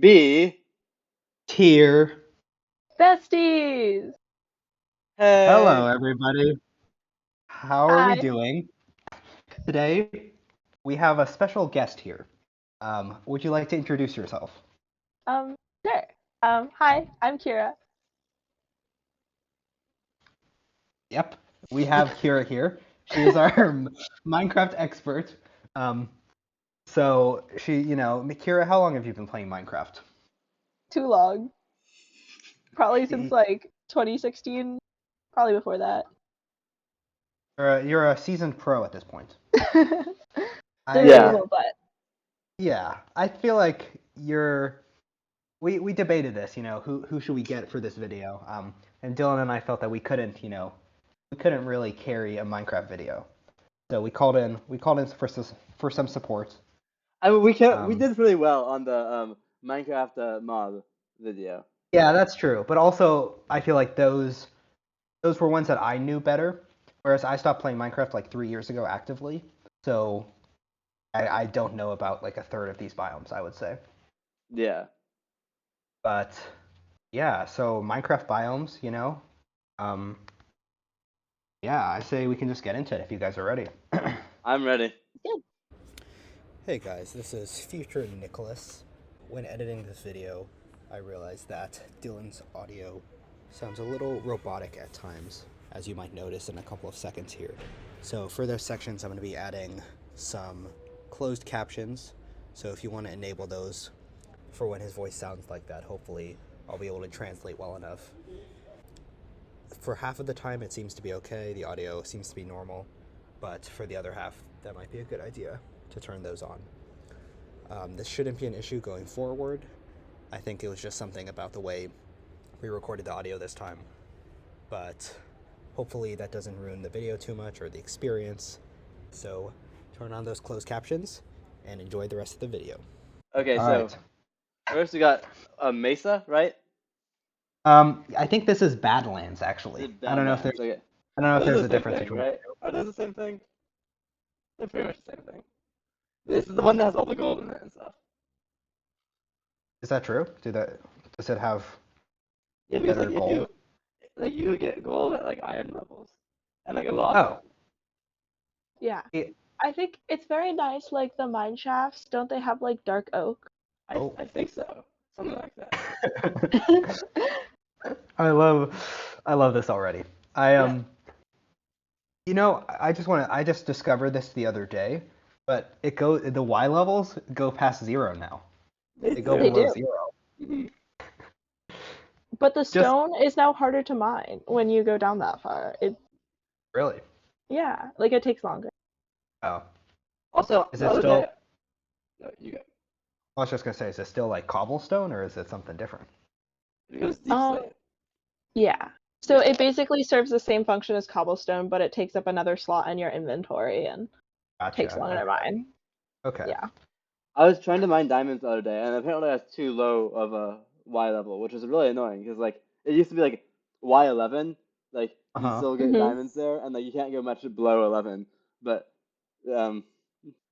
B. Tier. Besties! Hey. Hello, everybody. How are we Hi. doing? Today, we have a special guest here. Would you like to introduce yourself? Um, sure. Hi, I'm Kyra. Yep, we have Kyra here. She is our Minecraft expert. Um, so Kyra, how long have you been playing Minecraft? Too long. Probably since like 2016. Probably before that. You're a seasoned pro at this point. I Yeah. Debatable, but Yeah, I feel like you're. We debated this, who should we get for this video? And Dylan and I felt that we couldn't really carry a Minecraft video, so we called in for some support. I mean, we Um, did really well on the Minecraft mob video. yeah, that's true, but also I feel like those were ones that I knew better, whereas I stopped playing Minecraft like 3 years ago actively, so I don't know about like a third of these biomes, I would say. Yeah. But yeah, so Minecraft biomes. Um, Yeah, I say we can just get into it if you guys are ready. I'm ready. good. Hey guys, this is future Nicholas. When editing this video, I realized that Dylan's audio sounds a little robotic at times, as you might notice in a couple of seconds here. So for those sections, I'm going to be adding some closed captions. So if you want to enable those for when his voice sounds like that, hopefully I'll be able to translate well enough. For half of the time, it seems to be okay. The audio seems to be normal. But for the other half, that might be a good idea to turn those on. This shouldn't be an issue going forward. I think it was just something about the way we recorded the audio this time. But hopefully that doesn't ruin the video too much or the experience. So turn on those closed captions and enjoy the rest of the video. Okay, All so right. first we got a Mesa, right? I think this is Badlands actually. The Badlands. Okay. I don't know if Those are there's the a same difference thing, between the right? two. Are those the same thing? They're pretty much the same thing. This is the one that has all the gold in it and stuff. Is that true? Does it have Yeah, because better like if gold? you get gold at like iron levels, and like a lot of Oh, it. Yeah. it, I think it's very nice, like the mine shafts, don't they have like dark oak? oh. I think so. Something like that. I love this already. I Yeah. I just discovered this the other day, but the Y levels go past zero now. They They go They do. below do. zero. Mhm. But the Just stone is now harder to mine when you go down that far. really. Yeah, like it takes longer. Oh, Also, is the it other still? day, no, you go. I was just gonna say, is it still like cobblestone or is it something different? It goes deep Um, slate. yeah. So Yeah. it basically serves the same function as cobblestone, but it takes up another slot in your inventory and takes Gotcha. longer to mine. Okay. Yeah. I was trying to mine diamonds the other day, and apparently that's too low of a Y level, which is really annoying because like it used to be like Y11, like Uh you can huh. still get Mhm. diamonds there, and like you can't go much below 11. But um,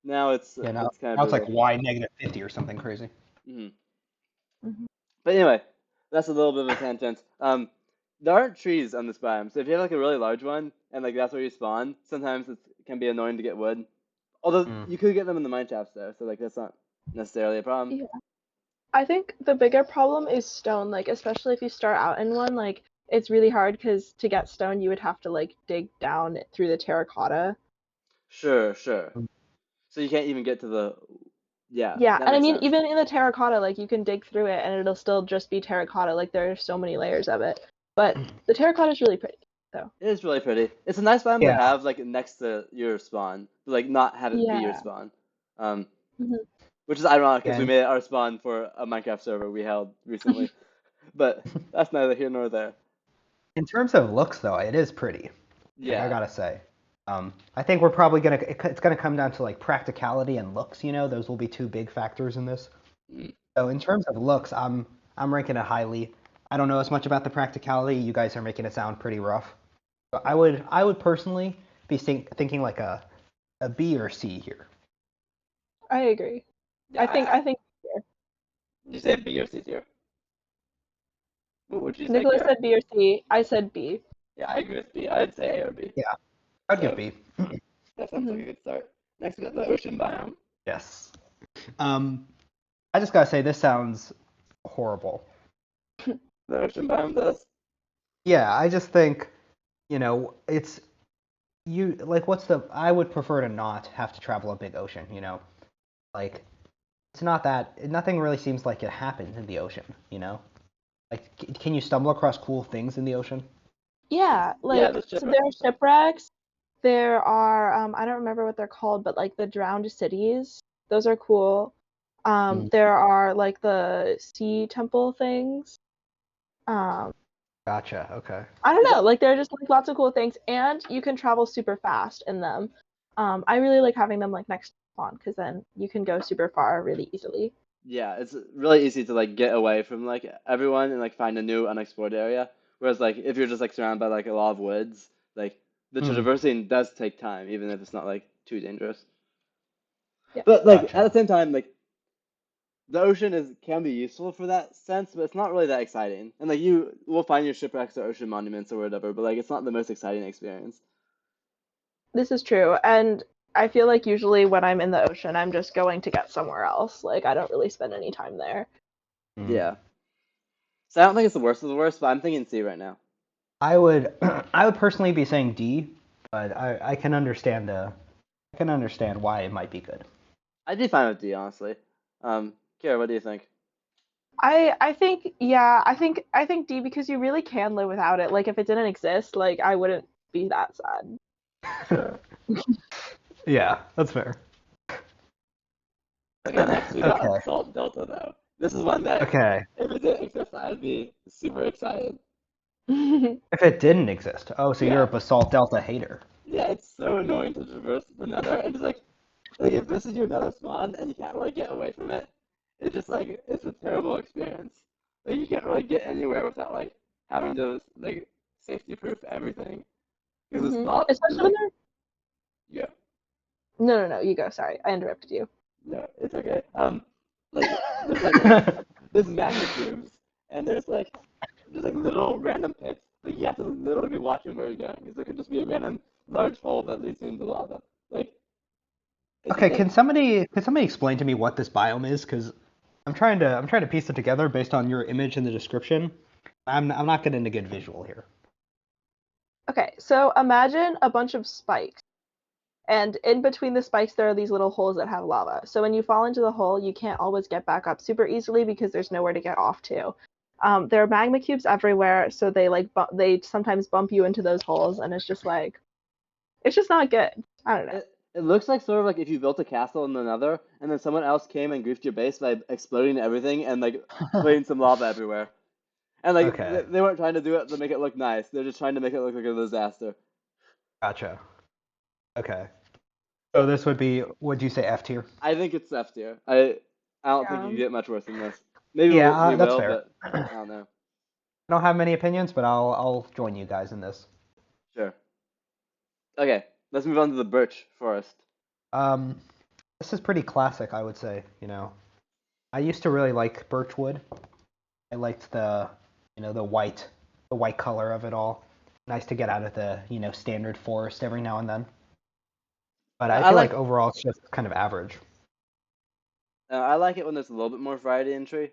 now Yeah. Now, it's kind of now it's like brutal. Y negative 50 or something crazy. Mhm. Mhm. But anyway, that's a little bit of a tangent. There aren't trees on this biome, so if you have like a really large one and like that's where you spawn, sometimes it can be annoying to get wood. Although Mm. you could get them in the mine shafts though, so like that's not necessarily a problem. Yeah. I think the bigger problem is stone, like especially if you start out in one, like it's really hard because to get stone you would have to like dig down through the terracotta. Sure, sure. So you can't even get to the. Yeah, Yeah, that and I makes mean sense. even in the terracotta, like you can dig through it and it'll still just be terracotta. Like there are so many layers of it. But the terracotta is really pretty. So It is really pretty. It's a nice biome to Yeah. have like next to your spawn, but like not have it be your yeah. spawn. Um, Mhm. which is ironic because we Again. made it our spawn for a Minecraft server we held recently. But that's neither here nor there. In terms of looks, though, it is pretty. I Yeah. gotta say. I think we're probably it's gonna come down to like practicality and looks. Those will be two big factors in this. Mm. So in terms of looks, I'm ranking it highly. I don't know as much about the practicality. You guys are making it sound pretty rough. But I would personally be thinking like a B or C here. I agree. Yeah, I think yeah. Did you say B or C tier? What would you say, Nicholas Kyra? said B or C. I said B. Yeah, I agree with B. I'd say A or B. Yeah, I'd give So B. that sounds like Hmm. a good start. Next, we got the ocean biome. Yes. I just gotta say this sounds horrible. The ocean biome does. Yeah, I just think, it's you like what's the I would prefer to not have to travel a big ocean, Like it's not that nothing really seems like it happens in the ocean. Like can you stumble across cool things in the ocean? Yeah, Yeah, like the so shipwreck there are and stuff. shipwrecks. There are I don't remember what they're called, but like the drowned cities. Those are cool. Mm, There are like the sea temple things. Um, gotcha. Okay. I don't Is know, that like there are just like lots of cool things, and you can travel super fast in them. I really like having them like next to spawn because then you can go super far really easily. Yeah, it's really easy to like get away from like everyone and like find a new unexplored area. Whereas like if you're just like surrounded by like a lot of woods, like the Mm, traversing does take time, even if it's not like too dangerous. Yeah. But like at gotcha. the same time, like the ocean is can be useful for that sense, but it's not really that exciting. And like you will find your shipwrecks or ocean monuments or whatever, but like it's not the most exciting experience. This is true, and I feel like usually when I'm in the ocean, I'm just going to get somewhere else. Like I don't really spend any time there. Mm. Yeah. So I don't think it's the worst of the worst, but I'm thinking C right now. I would I would personally be saying D, but I can understand why it might be good. I'd be fine with D, honestly. Kara, what do you think? I think yeah, I think D because you really can live without it. Like if it didn't exist, like I wouldn't be that sad. Sure. Yeah, that's fair. Okay, next we got Okay. Basalt Delta though. This is one that Okay. if it didn't exist, I'd be super excited. If it didn't exist. Oh, so you're a Yeah, Basalt Delta hater. yeah, it's so annoying to traverse the Nether, and just like if this is your Nether spawn and you can't really get away from it, it's just like it's a terrible experience. Like you can't really get anywhere without like having to like safety proof everything because it's not Especially when like they're yeah. no, you go. Sorry, I interrupted you. No, it's okay. Like there's like there's magma cubes, and there's like little random pits. Like you have to literally be watching where you're going, because there could just be a random large hole that leads into lava. Like it's just Okay, like can somebody explain to me what this biome is? Because I'm trying to piece it together based on your image in the description. I'm not getting a good visual here. Okay, so imagine a bunch of spikes, and in between the spikes there are these little holes that have lava. So when you fall into the hole, you can't always get back up super easily because there's nowhere to get off to. There are magma cubes everywhere, so they like they sometimes bump you into those holes, and it's just not good. I don't know. it looks like sort of like if you built a castle in the Nether, and then someone else came and goofed your base by exploding everything and like putting some lava everywhere. And like Okay, they weren't trying to do it to make it look nice. They're just trying to make it look like a disaster. gotcha. Okay, so this would you say F tier? I think it's F tier. I don't think you can Yeah. get much worse than this. Maybe Yeah, we that's will, fair. but I I don't know. don't have many opinions, but I'll join you guys in this. Sure. Okay, let's move on to the Birch Forest. Um, this is pretty classic, I would say. I used to really like birchwood. I liked the white color of it all. Nice to get out of the standard forest every now and then. But I I feel like like overall it's just kind of average. I like it when there's a little bit more variety in tree,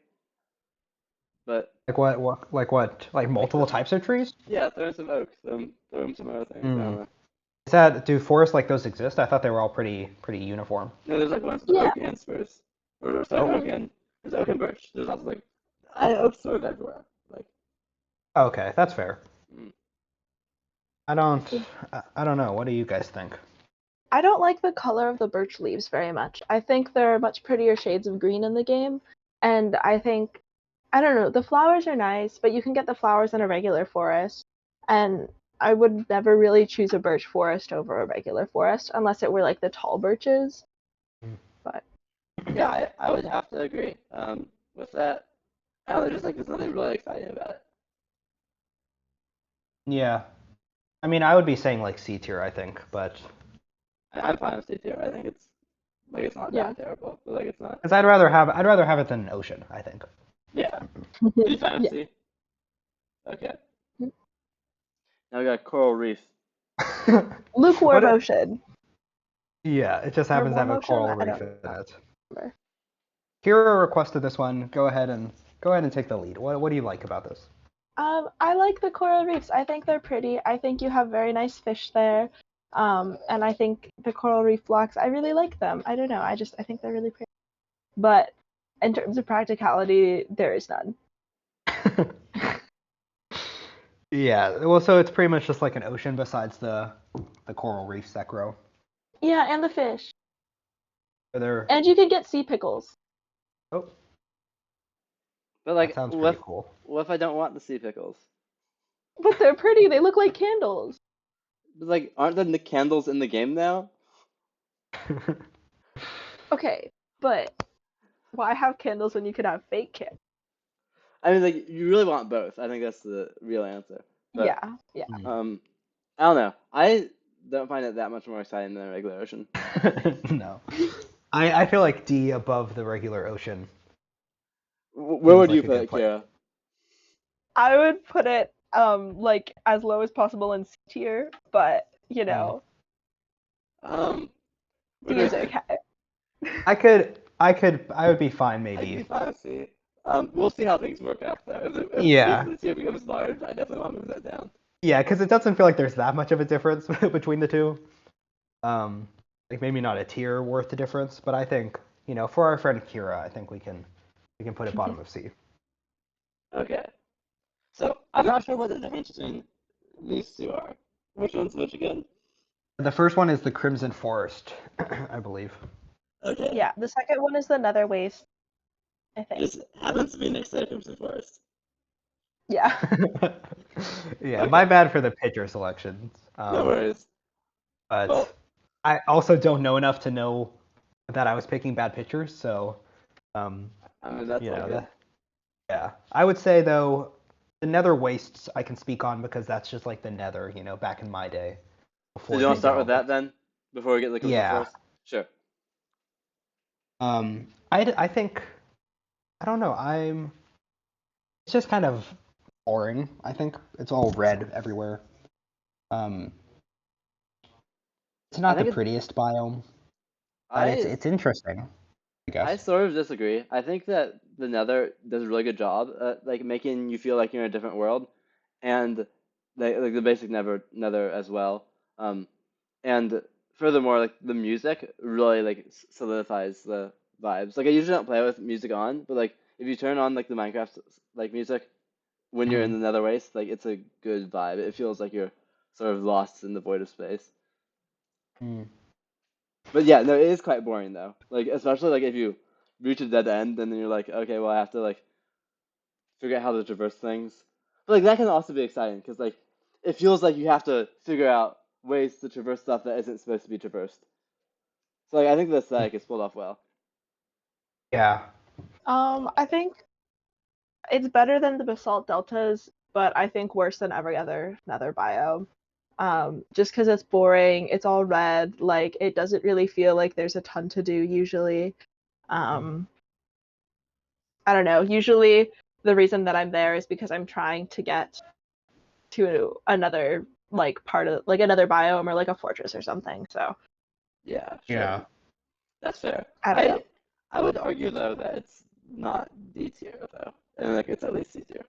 but Like like multiple types of trees? yeah, throw in some oaks, throw in some other things. I Hmm. don't know. Do forests like those exist? I thought they were all pretty uniform. No, there's like ones with Yeah. oak and spruce, or sorry, Oh, there's oak and birch. There's also like I oaks sort of everywhere. Like okay, that's fair. mm. I don't I don't know. What do you guys think? I don't like the color of the birch leaves very much. I think there are much prettier shades of green in the game, and I think I don't know, the flowers are nice, but you can get the flowers in a regular forest, and I would never really choose a birch forest over a regular forest unless it were like the tall birches. But Yeah, I would have to agree. With that, I don't know, just like there's nothing really exciting about it. Yeah. I mean, I would be saying like C tier, I think, but I'm fine with it too. I think it's Like it's not Yeah. that terrible, but like it's not. Because I'd rather have it than an ocean, I think. Yeah. Pretty fancy. Okay. Now we got coral reef. Lukewarm What Ocean. Yeah, it just Or happens to have warm a ocean? coral I reef don't in it. remember. Kyra requested this one. Go ahead and take the lead. What do you like about this? I like the coral reefs. I think they're pretty. I think you have very nice fish there. And I think the coral reef blocks, I really like them. I don't know. I think they're really pretty. But in terms of practicality, there is none. Yeah, well, so it's pretty much just like an ocean besides the coral reefs that grow. Yeah, and the fish. Are there? And you can get sea pickles. Oh, But that like, sounds pretty cool. what if I don't want the sea pickles? But they're pretty. They look like candles. But like, aren't there the candles in the game now? Okay, but why have candles when you could have fake candles? I mean, like, you really want both. I think that's the real answer. But, Yeah. I don't know. I don't find it that much more exciting than a regular ocean. No, I feel like D above the regular ocean. Where would Seems you like a put good it, place. Kira? I would put it like as low as possible in C tier, but you know, D is okay. I would be fine I'd be maybe. fine with C. We'll see how things work out though. If Yeah. the tier becomes large, I definitely want to move that down. Yeah, because it doesn't feel like there's that much of a difference between the two. Like maybe not a tier worth the difference, but I think, for our friend Kira, I think we can put it bottom of C. Okay. So I'm not sure what the difference between these two are. Which one's which again? The first one is the Crimson Forest, I believe. Okay. Yeah, the second one is the Nether Wastes, I think. Just happens to be next to the Crimson Forest. Yeah. Yeah, Okay. my bad for the pitcher selections. No worries. But Well, I also don't know enough to know that I was picking bad pitchers, so I mean that's all good. yeah. I would say though, the Nether Wastes I can speak on because that's just like the Nether, back in my day. So Before do you want to they start with that developed. then? Before we get to the Crimson Yeah. Forest? Sure. I think I don't know. It's just kind of boring. I think it's all red everywhere. Um, it's not the prettiest biome, but it's interesting, I I guess. sort of disagree. I think that the Nether does a really good job at like making you feel like you're in a different world, and like the basic Nether as well. And furthermore, like the music really like solidifies the vibes. Like I usually don't play with music on, but like if you turn on like the Minecraft like music when you're in Mhm. the Nether Waste, like it's a good vibe. It feels like you're sort of lost in the void of space. Mm. But yeah, no, it is quite boring though. Like especially like if you reach a dead end and then you're like, okay, well I have to like figure out how to traverse things. But like that can also be exciting because like it feels like you have to figure out ways to traverse stuff that isn't supposed to be traversed. So like I think the aesthetic is pulled off well. Yeah. I think it's better than the Basalt Deltas, but I think worse than every other Nether biome. Just because it's boring, it's all red, like it doesn't really feel like there's a ton to do usually. Um, I don't know. Usually the reason that I'm there is because I'm trying to get to another like part of like another biome or like a fortress or something. So Yeah, sure. Yeah. That's fair. I don't know. I would argue though that it's not D tier though, and like it's at least C tier.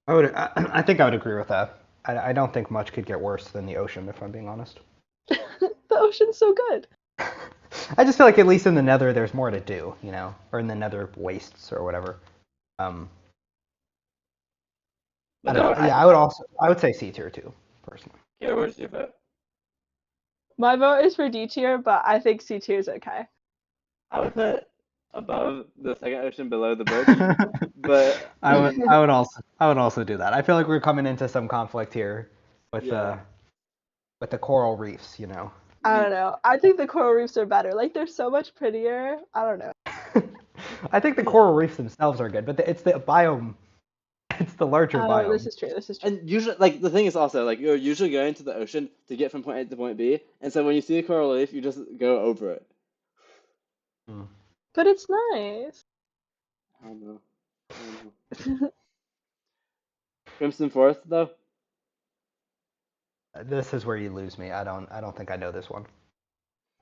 I think I would agree with that. I don't think much could get worse than the ocean, if I'm being honest. The ocean's so good. I just feel like at least in the Nether, there's more to do, or in the Nether Wastes or whatever. I But don't no, know. Yeah, I would say C tier too, personally. Kira, where's your vote? My vote is for D tier, but I think C tier is okay. I would put above the second ocean, below the birch. But I would also do that. I feel like we're coming into some conflict here with yeah, the coral reefs, I don't know. I think the coral reefs are better. Like they're so much prettier. I don't know. I think the coral reefs themselves are good, but it's the biome. It's the larger Oh, biome. this is true. This is true. and usually like the thing is also like you're usually going to the ocean to get from point A to point B, and so when you see a coral reef, you just go over it. But it's nice. I don't know. Crimson Forest, though? This is where you lose me. I don't think I know this one.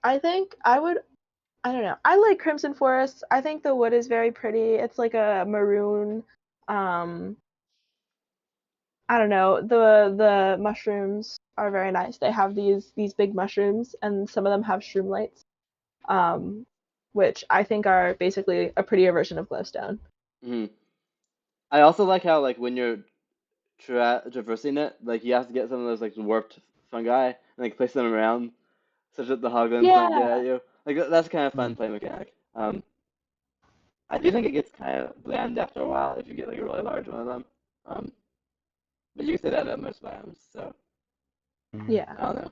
I think I would. I don't know. I like Crimson Forest. I think the wood is very pretty. It's like a maroon. Um, I don't know. The mushrooms are very nice. They have these big mushrooms, and some of them have shroomlights, um, which I think are basically a prettier version of glowstone. Hmm. I also like how, like, when you're traversing it, like, you have to get some of those, like, warped fungi and, like, place them around such that the hoglins don't get Yeah. at you. Like, that's kind of fun Mm. play mechanic. I do think it gets kind of bland after a while if you get, like, a really large one of them. Um, but you can say that about most biomes, so Yeah. I don't know.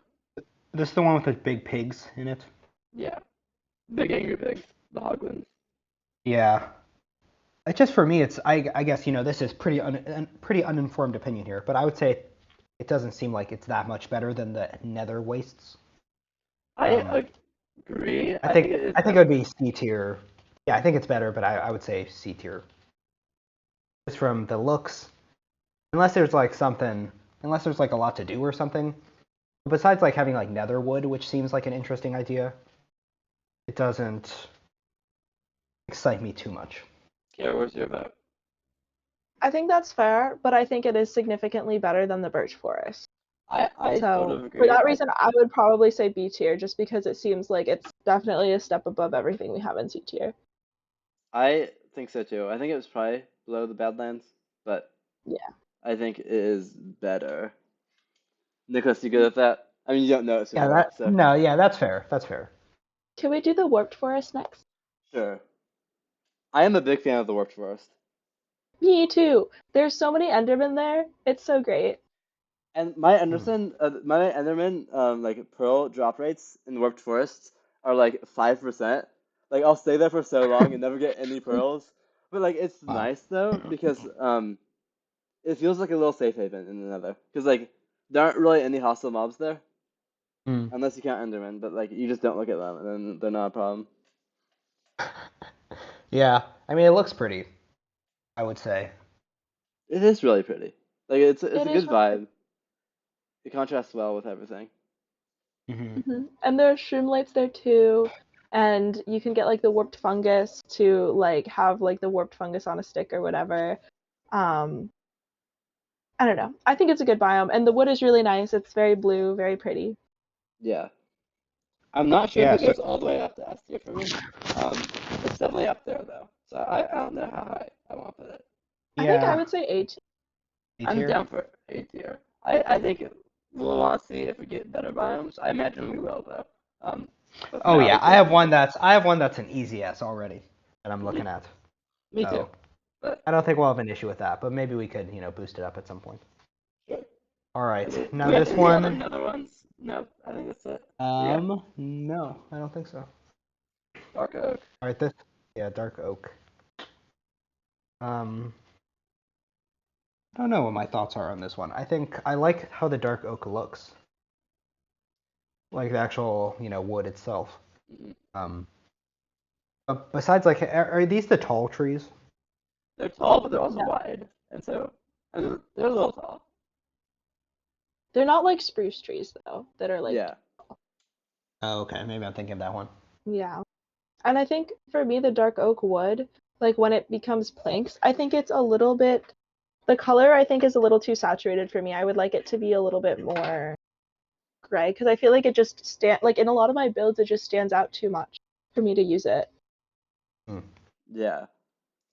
This is the one with the big pigs in it. Yeah. Big angry pigs, the hoglins. Yeah. It's just for me, it's I guess this is pretty uninformed opinion here, but I would say it doesn't seem like it's that much better than the Nether Wastes. I agree. I I think think it is I think it better. would be C tier. Yeah, I think it's better, but I would say C tier. Just from the looks, unless there's like something, unless there's like a lot to do or something. Besides like having like nether wood, which seems like an interesting idea, it doesn't excite me too much. Kyra, what's your vote? I think that's fair, but I think it is significantly better than the Birch Forest. I sort So of for agree. that reason, I would probably say B tier, just because it seems like it's definitely a step above everything we have in C tier. I think so too. I think it was probably below the Badlands, but Yeah. I think it is better. Nicholas, you good at that? I mean, you don't know it super Yeah, well, that so no, yeah, that's fair. That's fair. Can we do the Warped Forest next? sure. I am a big fan of the Warped Forest. Me too. There's so many Endermen there. It's so great. And Hmm. My Enderman, like pearl drop rates in Warped Forests are like 5%. Like I'll stay there for so long and never get any pearls. But like it's Wow. nice though because it feels like a little safe haven in the Nether. Because like there aren't really any hostile mobs there Hmm. unless you count Endermen. But like you just don't look at them and then they're not a problem. Yeah, I mean it looks pretty, I would say. It is really pretty. Like it's It a is good really vibe. It contrasts well with everything. Hmm. And there's shroomlights there too. And you can get like the warped fungus to like have like the warped fungus on a stick or whatever. Um, I don't know. I think it's a good biome, and the wood is really nice. It's very blue, very pretty. Yeah. I'm not sure if Yeah. it So goes all the way up to S tier for me. It's definitely up there though. So I don't know how high I want to put it. I think I yeah, would say A tier. A I'm tier. down for A tier. I think we'll want to see if we get better biomes. I imagine we will though. But for Oh now, yeah, I'd say A tier. I have one that's an easy S already that I'm Hmm. looking at. Me too. So But I don't think we'll have an issue with that, but maybe we could boost it up at some point. sure. All right, Do now we have this any other one. nether ones? No, I think that's it. So yeah, No, I don't think so. dark oak. All right, this. Yeah, dark oak. Um, I don't know what my thoughts are on this one. I think I like how the dark oak looks, like the actual wood itself. Mhm. Um, but besides, like, are these the tall trees? They're tall, but they're also No, wide, and so they're a little tall. they're not like spruce trees though, that are like Yeah. Oh, okay, maybe I'm thinking of that one. yeah. And I think for me, the dark oak wood, like when it becomes planks, I think it's a little bit. The color I think is a little too saturated for me. I would like it to be a little bit more gray because I feel like it just like in a lot of my builds it just stands out too much for me to use it. Hmm. Yeah.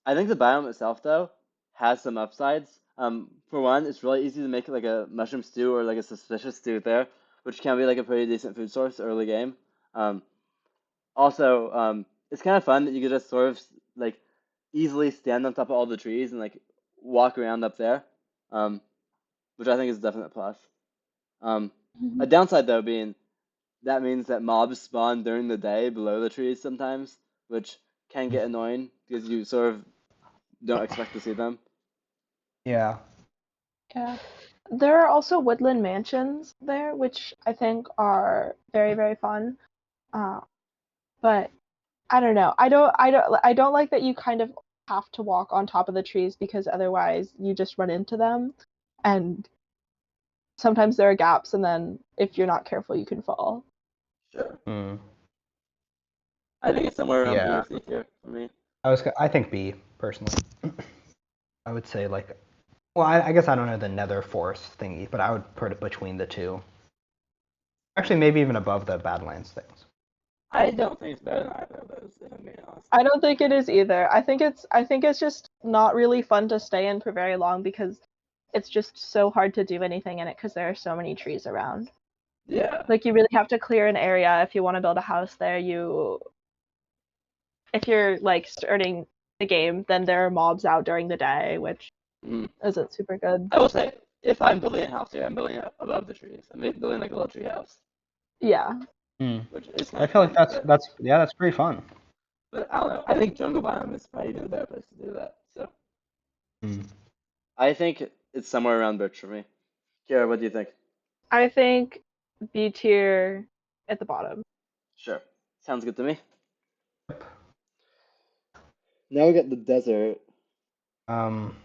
I think the biome itself, though, has some upsides. For one, it's really easy to make like a mushroom stew or like a suspicious stew there, which can be like a pretty decent food source early game. Um, Also, it's kind of fun that you can just sort of like easily stand on top of all the trees and like walk around up there, um, which I think is a definite plus. Um, a downside though being that means that mobs spawn during the day below the trees sometimes, which can get annoying because you sort of don't expect to see them. Yeah. Yeah. There are also woodland mansions there, which I think are very, very fun. Uh, but I don't know. I don't like that you kind of have to walk on top of the trees because otherwise you just run into them, and sometimes there are gaps, and then if you're not careful, you can fall. Sure. Mm. I think it's somewhere around B Yeah, or C tier for me. I think B personally. I would say like, well, I guess I don't know the Nether Forest thingy, but I would put it between the two. Actually, maybe even above the Badlands things. I don't think it's better than either of those, if I'm being honest. I don't think it is either. I think it's just not really fun to stay in for very long because it's just so hard to do anything in it because there are so many trees around. Yeah. Like you really have to clear an area if you want to build a house there. If you're like starting the game, then there are mobs out during the day, which Mm. isn't super good. I will say, if I'm building a house here, I'm building it above the trees. I'm building like a little tree house, Yeah. Mm. which is kind I of feel like fun. that's pretty fun. But I don't know. I think jungle biome is probably even a better place to do that. So Mm. I think it's somewhere around Birch for me. Kara, what do you think? I think B tier at the bottom. Sure. Sounds good to me. Now we got the desert. Um,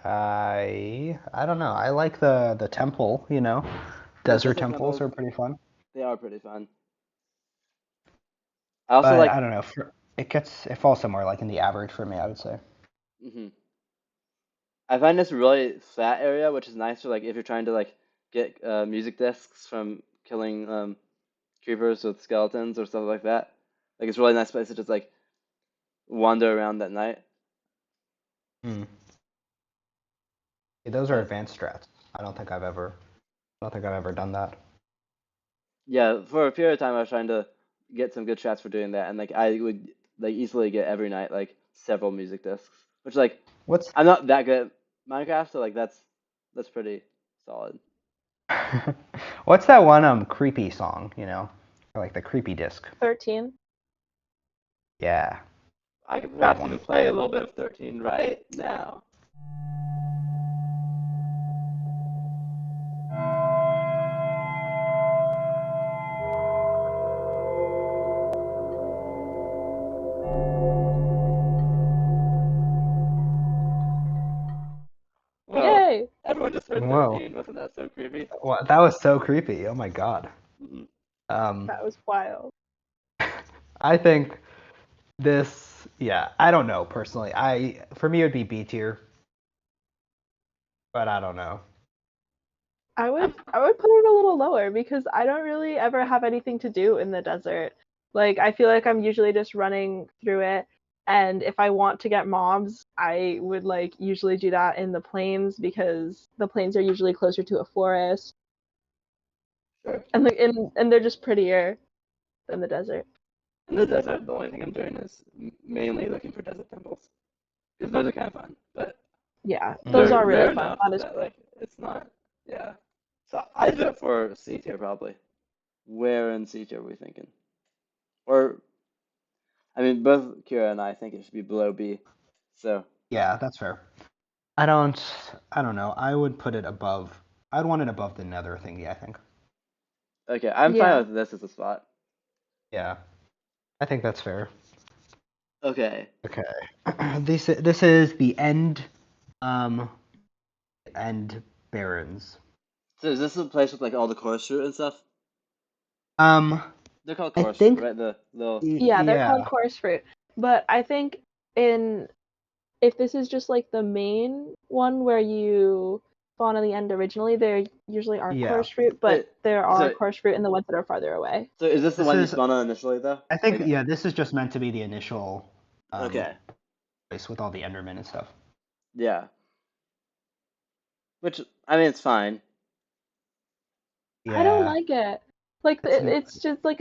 I don't know. I like the temple. The Desert desert temples temples, are pretty fun. they are pretty fun. I also But like. I don't know. It falls somewhere like in the average for me, I would say. hmm I find this really flat area, which is nice for like if you're trying to like get music discs from killing creepers with skeletons or stuff like that. Like it's a really nice place to just like wander around at night. Hmm. Yeah, those are Uh, advanced strats. I don't think I've ever done that. yeah, for a period of time, I was trying to get some good shots for doing that, and like I would like easily get every night like several music discs, which like What's I'm not that good at Minecraft, so like that's pretty solid. what's that one creepy song? Or like the creepy disc. 13. Yeah, I could that perhaps one. even play a little bit of 13 right now. Whoa! Yay! Everyone just heard Whoa. 13. Wasn't that so creepy? Well, that was so creepy. Oh my God. Mhm. Um, That was wild. I think this, yeah, I don't know personally. For me it would be B tier, but I don't know. I would I'm I would put it a little lower because I don't really ever have anything to do in the desert. Like I feel like I'm usually just running through it, and if I want to get mobs, I would like usually do that in the plains because the plains are usually closer to a forest, sure. and they're just prettier than the desert. In the desert, the only thing I'm doing is mainly looking for desert temples because those are kind of fun, but Yeah, those Mm. they're are really rare fun. enough That is that like it's not. Yeah. So I do it for C tier probably. Where in C tier are we thinking? Or I mean, both Kira and I think it should be below B. So Yeah, that's fair. I don't, I don't know. I'd want it above the Nether thingy, I think. okay, I'm fine yeah. with this as a spot. Yeah, I think that's fair. Okay. Okay. This is the um, end Barrens. So is this a place with like all the chorus fruit and stuff? Um, They're called I chorus fruit, think, right? The little. Yeah, they're yeah, called chorus fruit. But I think in if this is just like the main one where you spawn in the end originally, there usually aren't yeah. chorus fruit, but Wait. there are So chorus fruit in the ones that are farther away. so is this the This one you is, spawn on initially though? I think, Like yeah, this is just meant to be the initial okay. place with all the Endermen and stuff. Yeah. Which I mean it's fine. I don't Yeah, like it. Like it's it's just like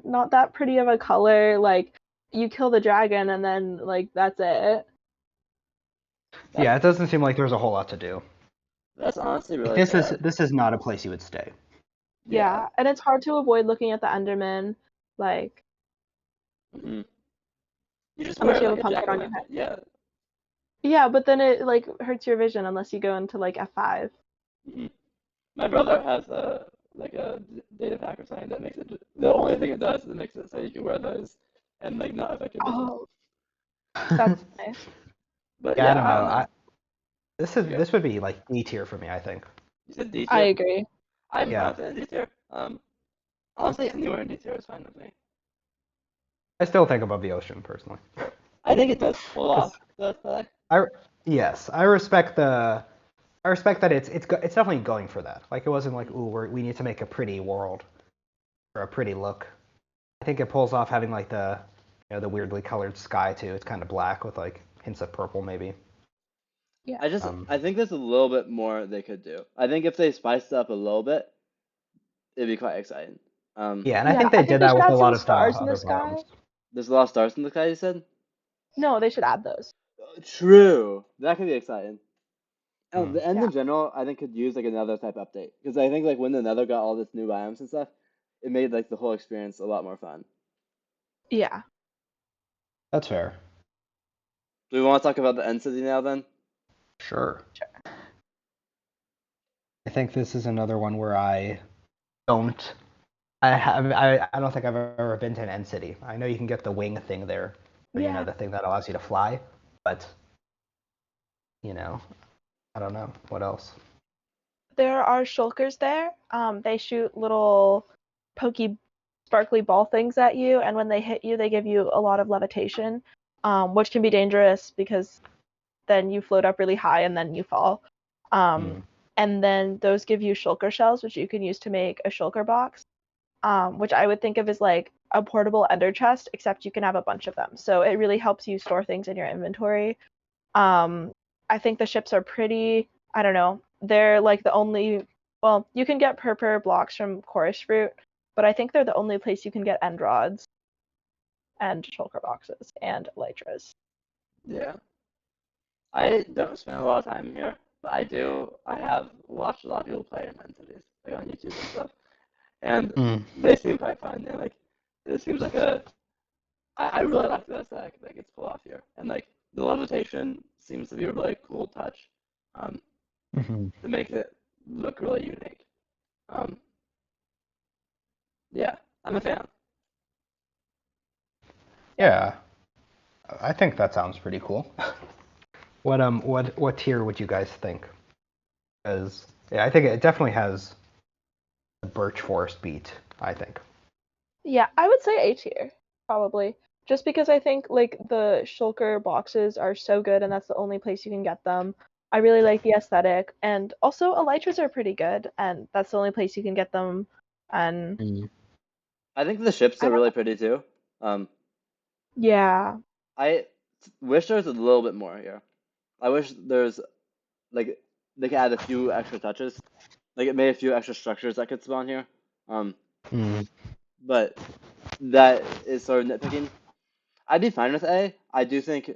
not that pretty of a color. Like you kill the dragon and then like that's it. That's yeah, it doesn't seem like there's a whole lot to do. that's honestly Like really this is sad. this is not a place you would stay. Yeah. Yeah, and it's hard to avoid looking at the Enderman, like hmm You just unless wear you have like a a pumpkin jacket on your lantern. head. Yeah. Yeah, but then it like hurts your vision unless you go into like F5. hmm My brother has a like a data pack or something that makes it. The only thing it does is it makes it so you can wear those and like not affect your vision. Oh, that's nice. But Yeah, I yeah, don't I don't know. know. Yeah, This would be like D tier for me, I think. you said D I tier. agree. I'm Yeah. fine with D tier. Honestly, anywhere in D tier is fine with me. I still think above the ocean personally. I think it does pull off 'Cause the aesthetic. yes, I respect that it's definitely going for that. Like it wasn't like, ooh, we need to make a pretty world or a pretty look. I think it pulls off having like the weirdly colored sky too. It's kind of black with like hints of purple maybe. Yeah. I think there's a little bit more they could do. I think if they spiced it up a little bit, it'd be quite exciting. Yeah, and I Yeah, think they I think did they that should with a add lot some of the stars in the other biomes. sky. There's a lot of stars in the sky, you said? No, they should add those. True. That could be exciting. Oh, Hmm. the end Yeah. in general, I think could use like another type update because I think like when the Nether got all this new biomes and stuff, it made like the whole experience a lot more fun. Yeah. That's fair. Do we want to talk about the end city now then? Sure. I think this is another one where don't I don't think I've ever been to an end city. I know you can get the wing thing there, or Yeah. the thing that allows you to fly, but you know, I don't know what else. There are shulkers there. They shoot little pokey, sparkly ball things at you, and when they hit you, they give you a lot of levitation, which can be dangerous because then you float up really high and then you fall. Hmm. And then those give you shulker shells, which you can use to make a shulker box, which I would think of as like a portable ender chest, except you can have a bunch of them. So it really helps you store things in your inventory. I think the ships are pretty. I don't know. They're like the only. Well, you can get purple blocks from chorus fruit, but I think they're the only place you can get end rods and shulker boxes and elytras. Yeah. I don't spend a lot of time here, but I do. I have watched a lot of people play in entities, like on YouTube and stuff, and Mm. they seem quite fun. And like, it seems like I really like the aesthetic that gets pulled off here, and like the levitation seems to be a really cool touch. Um, Hmm. that makes it look really unique. Um, yeah, I'm a fan. Yeah. Yeah, I think that sounds pretty cool. What tier would you guys think? Because yeah, I think it definitely has the Birch Forest beat. I think. Yeah, I would say A tier, probably. Just because I think like the shulker boxes are so good and that's the only place you can get them. I really like the aesthetic and also elytras are pretty good and that's the only place you can get them. And Mm. I think the ships I are don't really pretty too. Um, yeah. I wish there was a little bit more here. I wish there's like they could add a few extra touches, like it made a few extra structures that could spawn here. Um, Mm. but that is sort of nitpicking. I'd be fine with A. I do think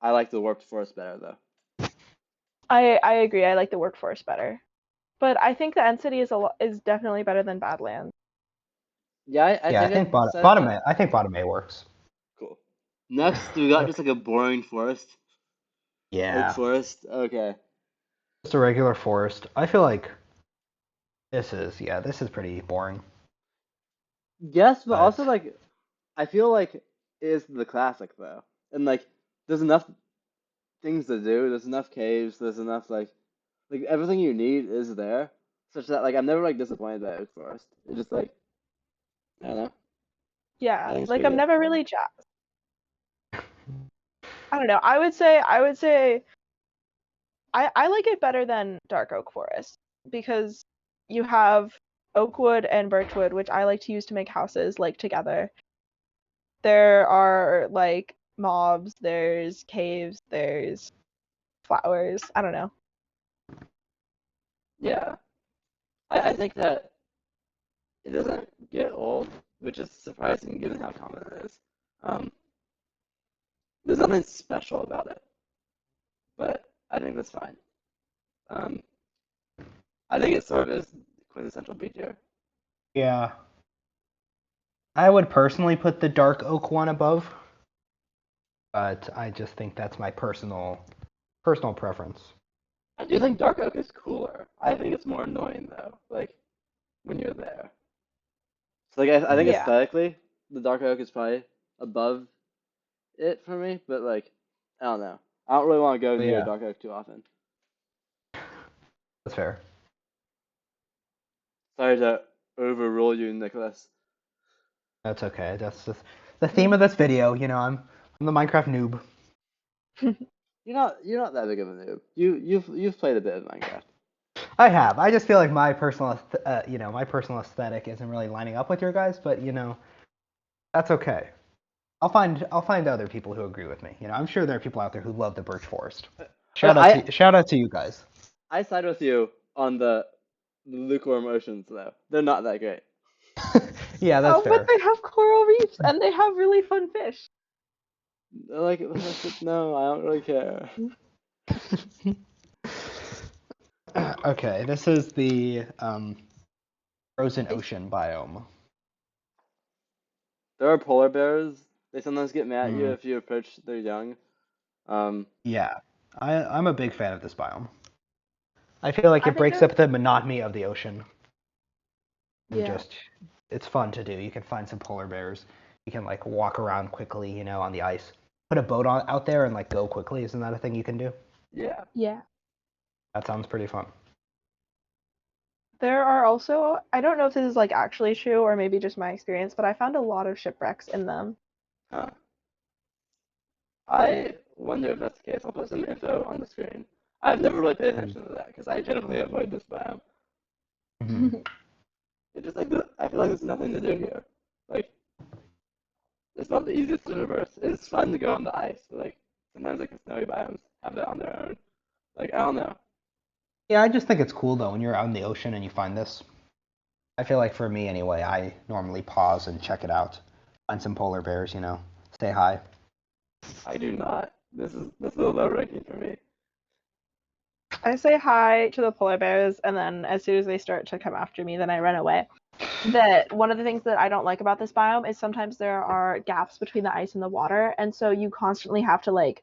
I like the warped forest better though. I agree. I like the workforce better. But I think the End City is definitely better than Badlands. Yeah, I Yeah, I think think I'd side with bottom that. A. I think bottom A works. Cool. Next, we got Okay. just like a boring forest, oak Yeah, forest. Okay. just a regular forest. I feel like this is pretty boring. Yes, but But also like I feel like it is the classic though, and like there's enough things to do. There's enough caves. There's enough like everything you need is there, such that like I'm never like disappointed by Oak Forest. It's just like I don't know. I Yeah, think it's like pretty I'm good. never really I don't know. I would say I like it better than Dark Oak Forest because you have oak wood and birch wood, which I like to use to make houses like together. There are like mobs, there's caves, there's flowers. I don't know. Yeah, I think that it doesn't get old, which is surprising given how common it is. Um, there's nothing special about it, but I think that's fine. Um, I think it sort of is quintessential B tier. yeah, I would personally put the dark oak one above, but I just think that's my personal preference. I do think Dark Oak is cooler. I think it's more annoying though, like when you're there. So like I think Mm. Yeah. aesthetically, the Dark Oak is probably above it for me, but like I don't know. I don't really want to go near yeah, dark oak too often. that's fair. Sorry to overrule you, Nicholas. That's okay. That's just the theme of this video. I'm the Minecraft noob. You're not that big of a noob. You've played a bit of Minecraft. I have. I just feel like my personal, my personal aesthetic isn't really lining up with your guys, but that's okay. I'll find other people who agree with me. I'm sure there are people out there who love the Birch Forest. Shout out to you guys. I side with you on the Lukewarm Oceans though. They're not that great. Yeah, that's Oh, but fair. they have coral reefs and they have really fun fish. They're like no, I don't really care. Okay, this is the frozen ocean biome. There are polar bears. They sometimes get mad at you Mm, if you approach their young. yeah, I'm a big fan of this biome. I feel like I it think breaks they're up the monotony of the ocean and yeah. just it's fun to do. You can find some polar bears. You can like walk around quickly, on the ice. Put a boat out there and like go quickly. Isn't that a thing you can do? Yeah. Yeah. That sounds pretty fun. There are also, I don't know if this is like actually true or maybe just my experience, but I found a lot of shipwrecks in them. Huh. I wonder if that's the case. I'll put some info on the screen. I've never really paid attention to that because I generally avoid this biome. Mm-hmm. It's just like I feel like there's nothing to do here. Like it's not the easiest to traverse. It's fun to go on the ice, but like sometimes like the snowy biomes have that on their own. Like I don't know. Yeah, I just think it's cool though when you're out in the ocean and you find this. I feel like for me anyway, I normally pause and check it out. Find some polar bears, say hi. I do not. This is a low ranking for me. I say hi to the polar bears, and then as soon as they start to come after me, then I run away. That one of the things that I don't like about this biome is sometimes there are gaps between the ice and the water, and so you constantly have to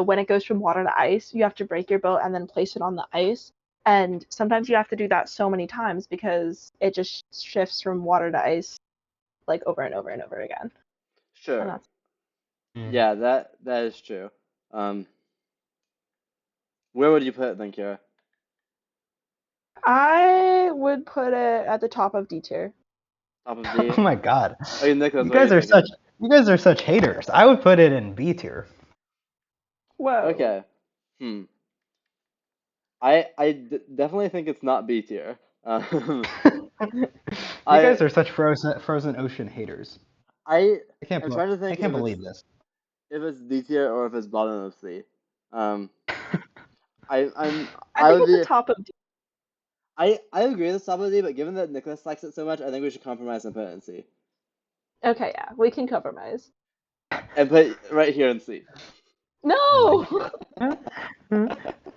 when it goes from water to ice, you have to break your boat and then place it on the ice. And sometimes you have to do that so many times because it just shifts from water to ice like over and over and over again. And Sure. that's Mm. Yeah, that is true. Um, where would you put it then, Kira? I would put it at the top of D tier. Top of D? Oh my god. Okay, Nicholas, You what are you guys are thinking? such haters. I would put it in B tier. Whoa. Okay. Hmm. I definitely think it's not B tier. You I guys are such frozen ocean haters. I I can't am trying to I think can't believe this. if it's D tier or if it's bottom of C. Um, I I'm I I think would at the be top of D. I agree with top of D, but given that Nicholas likes it so much, I think we should compromise and put it in C Okay, yeah, we can compromise. and put it right here in C. Oh my No! god.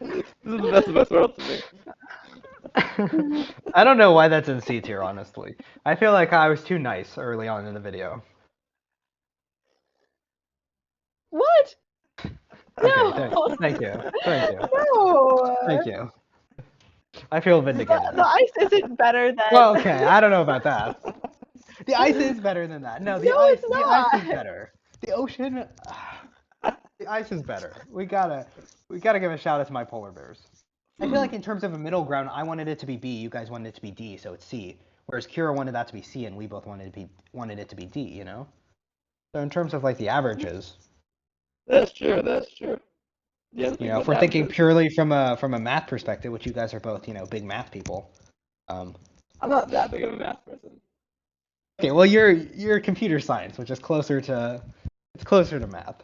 This is the best of both worlds to me. I don't know why that's in C tier, honestly. I feel like I was too nice early on in the video. What? Okay, No! thank you. Thank you. No! Thank you. I feel vindicated The now. ice isn't better Well, than. okay, I don't know about that. The ice is better than that. No, No, it's the ice is not! better. The ocean, the ice is better. We gotta give a shout out to my polar bears. I feel like in terms of a middle ground, I wanted it to be B, you guys wanted it to be D, so it's C. Whereas Kira wanted that to be C, and we both wanted it to be D. So in terms of like the averages, That's true. That's true. The other thing about if we're the thinking averages, purely from a math perspective, which you guys are both big math people. Um, I'm not that big of a math person. okay, well you're computer science, which is closer to math.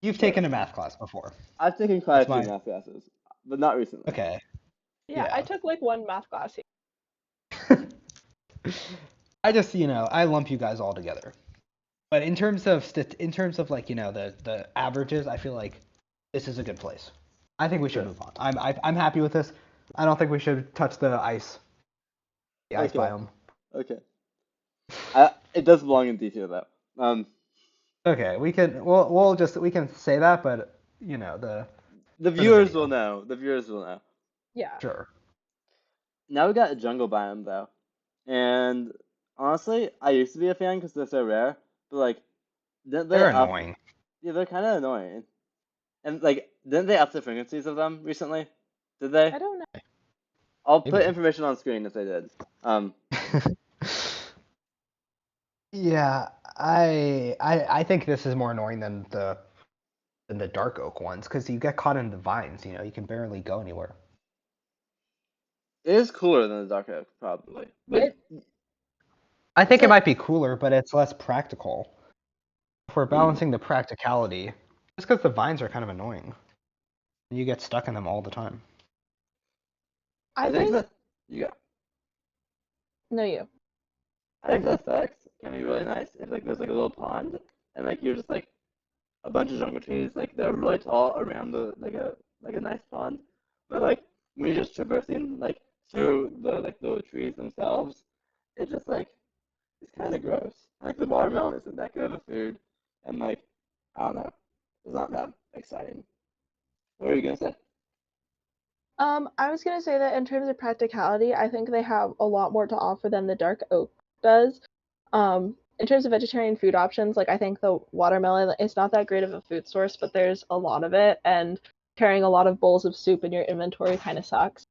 You've Sure. taken a math class before. I've taken quite a That's few my math classes, but not recently. okay. Yeah, I Yeah. took like one math class here. I just I lump you guys all together. But in terms of like the averages, I feel like this is a good place. I think we should Sure. move on. I'm happy with this. I don't think we should touch the ice Okay. biome. Okay. It does belong in detail though. Okay, we can say that, but The for the viewers will video, know. The viewers will know. Yeah. sure. Now we got a jungle biome though, and honestly, I used to be a fan because they're so rare. But like, Didn't they They're up? annoying. Yeah, they're kind of annoying. And like, didn't they up the frequencies of them recently? Did they? I don't know. I'll put Maybe. information on screen if they did. Um, Yeah, I think this is more annoying than the dark oak ones because you get caught in the vines. You know, you can barely go anywhere. it is cooler than the dark oak, probably. But It I it's think it like, might be cooler, but it's less practical. If we're balancing the practicality, just because the vines are kind of annoying, you get stuck in them all the time. I I think think that yeah, no you. I think the effects can be really nice. If like there's like a little pond and like you're just like a bunch of jungle trees like they're really tall around the like a nice pond, but like when you're just traversing like through the trees themselves, it just like it's kind of gross. Like the watermelon isn't that good of a food, and like I don't know, it's not that exciting. What are you gonna say? I was gonna say that in terms of practicality, I think they have a lot more to offer than the dark oak does. In terms of vegetarian food options, like I think the watermelon is not that great of a food source, but there's a lot of it, and carrying a lot of bowls of soup in your inventory kind of sucks.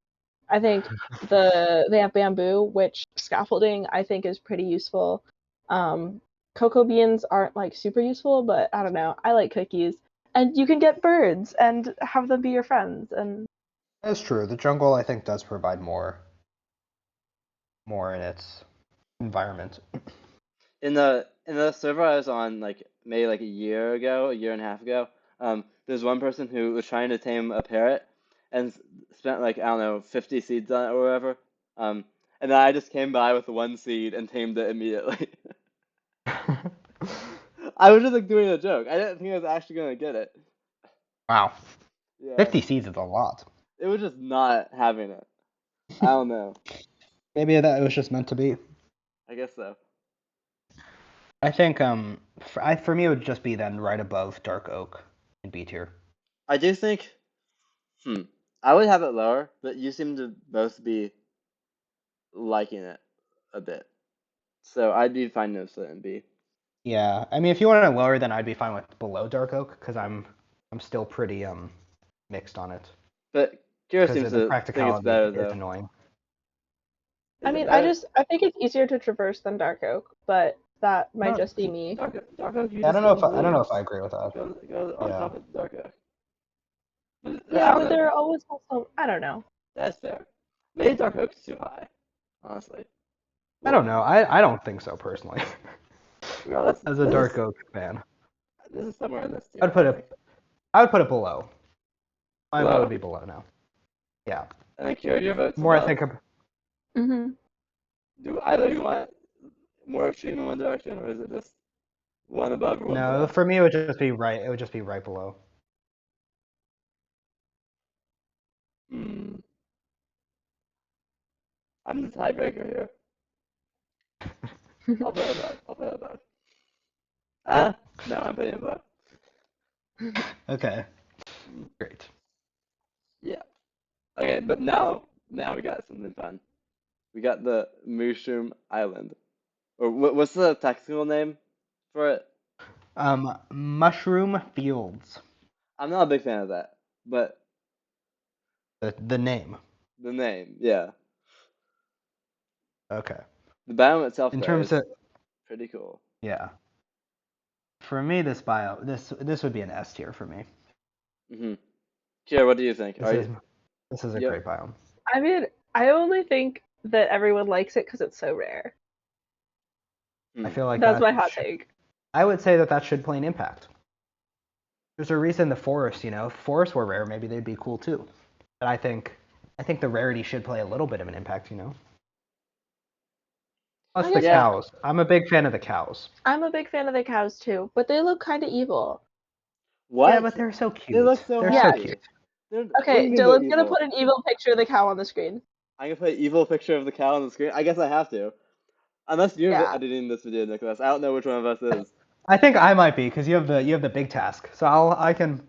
I think they have bamboo, which scaffolding I think is pretty useful. Um, Cocoa beans aren't like super useful, but I don't know. I like cookies, and you can get birds and have them be your friends, and That's true. The jungle, I think, does provide more in its environment. In the server I was on like maybe like a year ago, a year and a half ago, there's one person who was trying to tame a parrot and spent like I don't know 50 seeds on it or whatever. Um, and then I just came by with one seed and tamed it immediately. I was just like doing a joke. I didn't think I was actually gonna get it. Wow, Yeah, 50 seeds is a lot. it was just not having it. I don't know. Maybe that it was just meant to be. I guess so. I think for me it would just be then right above dark oak in B tier. I do think. Hmm. I would have it lower, but you seem to both be liking it a bit. So I'd be fine to sit in B. Yeah, I mean if you want it lower, then I'd be fine with below dark oak because I'm still pretty mixed on it But Kira because seems the to think it's practicality better is though. annoying. I Is it mean, better? I think it's easier to traverse than dark oak, but that I might don't just be me. Dark Oak, you I just don't know go if I don't know balloons. if I agree with that. Go on Yeah. top of Dark Oak. But I Yeah, don't but know. there are always also I don't know. That's fair. Maybe Dark Oak's too high, honestly. I don't Well, know. I don't think so personally. regardless, As a dark oak fan, this is somewhere in this I'd tier, I put think. it I would put it below. My vote would Below. be below now. Yeah. I think Kira, your vote's The more I above. think of Hmm. Do either of you want more extreme in one direction, or is it just one above or one no, below? for me it would just be right. It would just be right below. Hmm. I'm the tiebreaker here. I'll put it above. I'll put it above. Ah, no, I'm putting it above. Okay. Hmm. Great. Yeah. Okay, but now we got something fun. We got the Mushroom Island. Or what's the technical name for it? Mushroom fields. I'm not a big fan of that, but The name. the name, yeah. Okay. The biome itself, In though, terms is of pretty cool. yeah. For me this would be an S tier for me. Hmm. Kira, what do you think? This is this is a Yep. great biome. I mean, I only think that everyone likes it because it's so rare. I Hmm. feel like That's my hot take. I would say that should play an impact. There's a reason the forests, if forests were rare, maybe they'd be cool too. But I think the rarity should play a little bit of an impact. I Plus the guess Yeah. cows. I'm a big fan of the cows. I'm a big fan of the cows too, but they look kind of evil. Yeah, What? but they're so They look cute. so They're so Yeah. happy. cute. What do you Okay, mean they're Dylan's gonna evil? put an evil picture of the cow on the screen. I'm gonna put an evil picture of the cow on the screen. I guess I have to. Unless you're Yeah. editing this video, Nicholas. I don't know which one of us is. I think I might be because you have the big task. So I can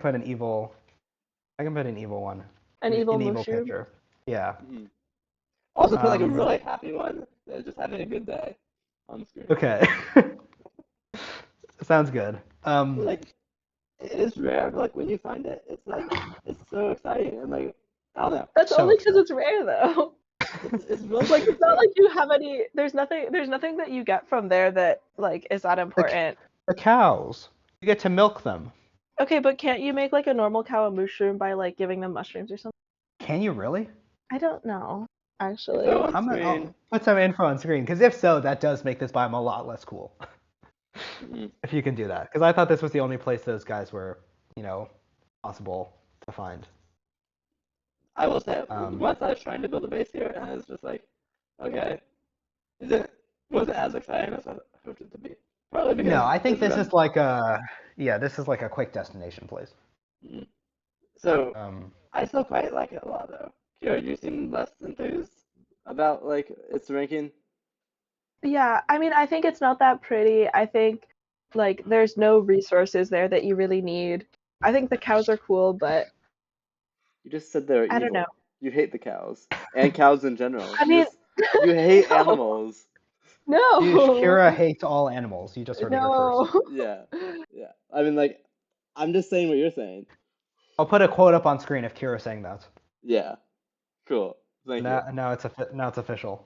put an evil one, An evil an evil mushroom. picture. Yeah. Hmm. Also put like a Um. really happy one that's just having a good day on the screen. Okay. Sounds good. Like, it is rare, but like when you find it, it's so exciting and like I don't know. That's So only because exciting. it's rare, though. It's really Like, good it's not too. like you have any. There's nothing that you get from there that like is that important. The cows. You get to milk them. Okay, but can't you make like a normal cow a mushroom by like giving them mushrooms or something? Can you really? I don't know, So actually. on I'll screen, put some info on screen because if so, that does make this biome a lot less cool. mhm, If you can do that, because I thought this was the only place those guys were, possible to find. I will say Um, once I was trying to build a base here, and it's just like, okay, it wasn't as exciting as I hoped it to be. Probably no, because I think it's this run. is like a, yeah, this is like a quick destination place. Mhm. So Um, I still quite like it a lot though. Kira, you seem less enthused about like its ranking. Yeah, I mean, I think it's not that pretty. I think like there's no resources there that you really need. I think the cows are cool, but You just said they're I don't know. evil. You hate the cows and cows in general. I mean, You hate no, animals. no, Kira hates all animals. You just heard it here first. no. Yeah, yeah. I mean, like, I'm just saying what you're saying. I'll put a quote up on screen if Kira's saying that. Yeah, cool. Thank you. Now it's official.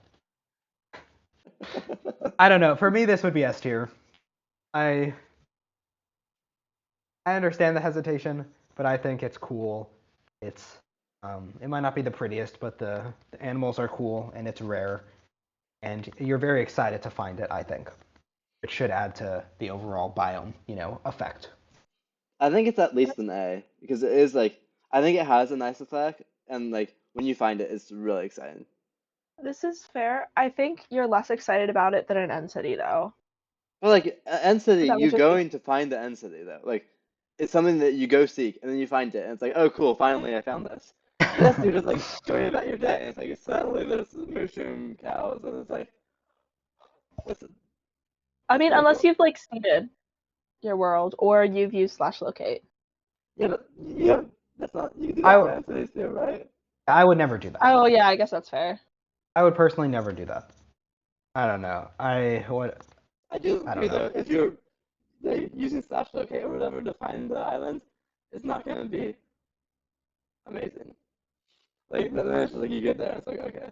I don't know. For me, this would be S tier. I I understand the hesitation, but I think it's cool. It's it might not be the prettiest, but the animals are cool and it's rare, and you're very excited to find it. I think it should add to the overall biome, effect. I think it's at least an A because it is like I think it has a nice effect, and like when you find it, it's really exciting. This is fair. I think you're less excited about it than an End City, though. But like end city, Is that what you you're thinking? going to find the end city though. Like it's something that you go seek, and then you find it, and it's like, oh cool, finally I found this. Yes, you're just like going about your day. It's like suddenly there's mushroom cows, and it's like, what's it? I It's mean, really unless cool. you've like seeded your world or you've used slash locate. Yeah, but yeah, that's not you can do that for I end cities too, right? I would never do that. Oh yeah, I guess that's fair. I would personally never do that. I don't know. I do I don't agree know. though. If you're like, using slash locate or whatever to find the islands, it's not gonna be amazing. Like then it's just like you get there, it's like okay.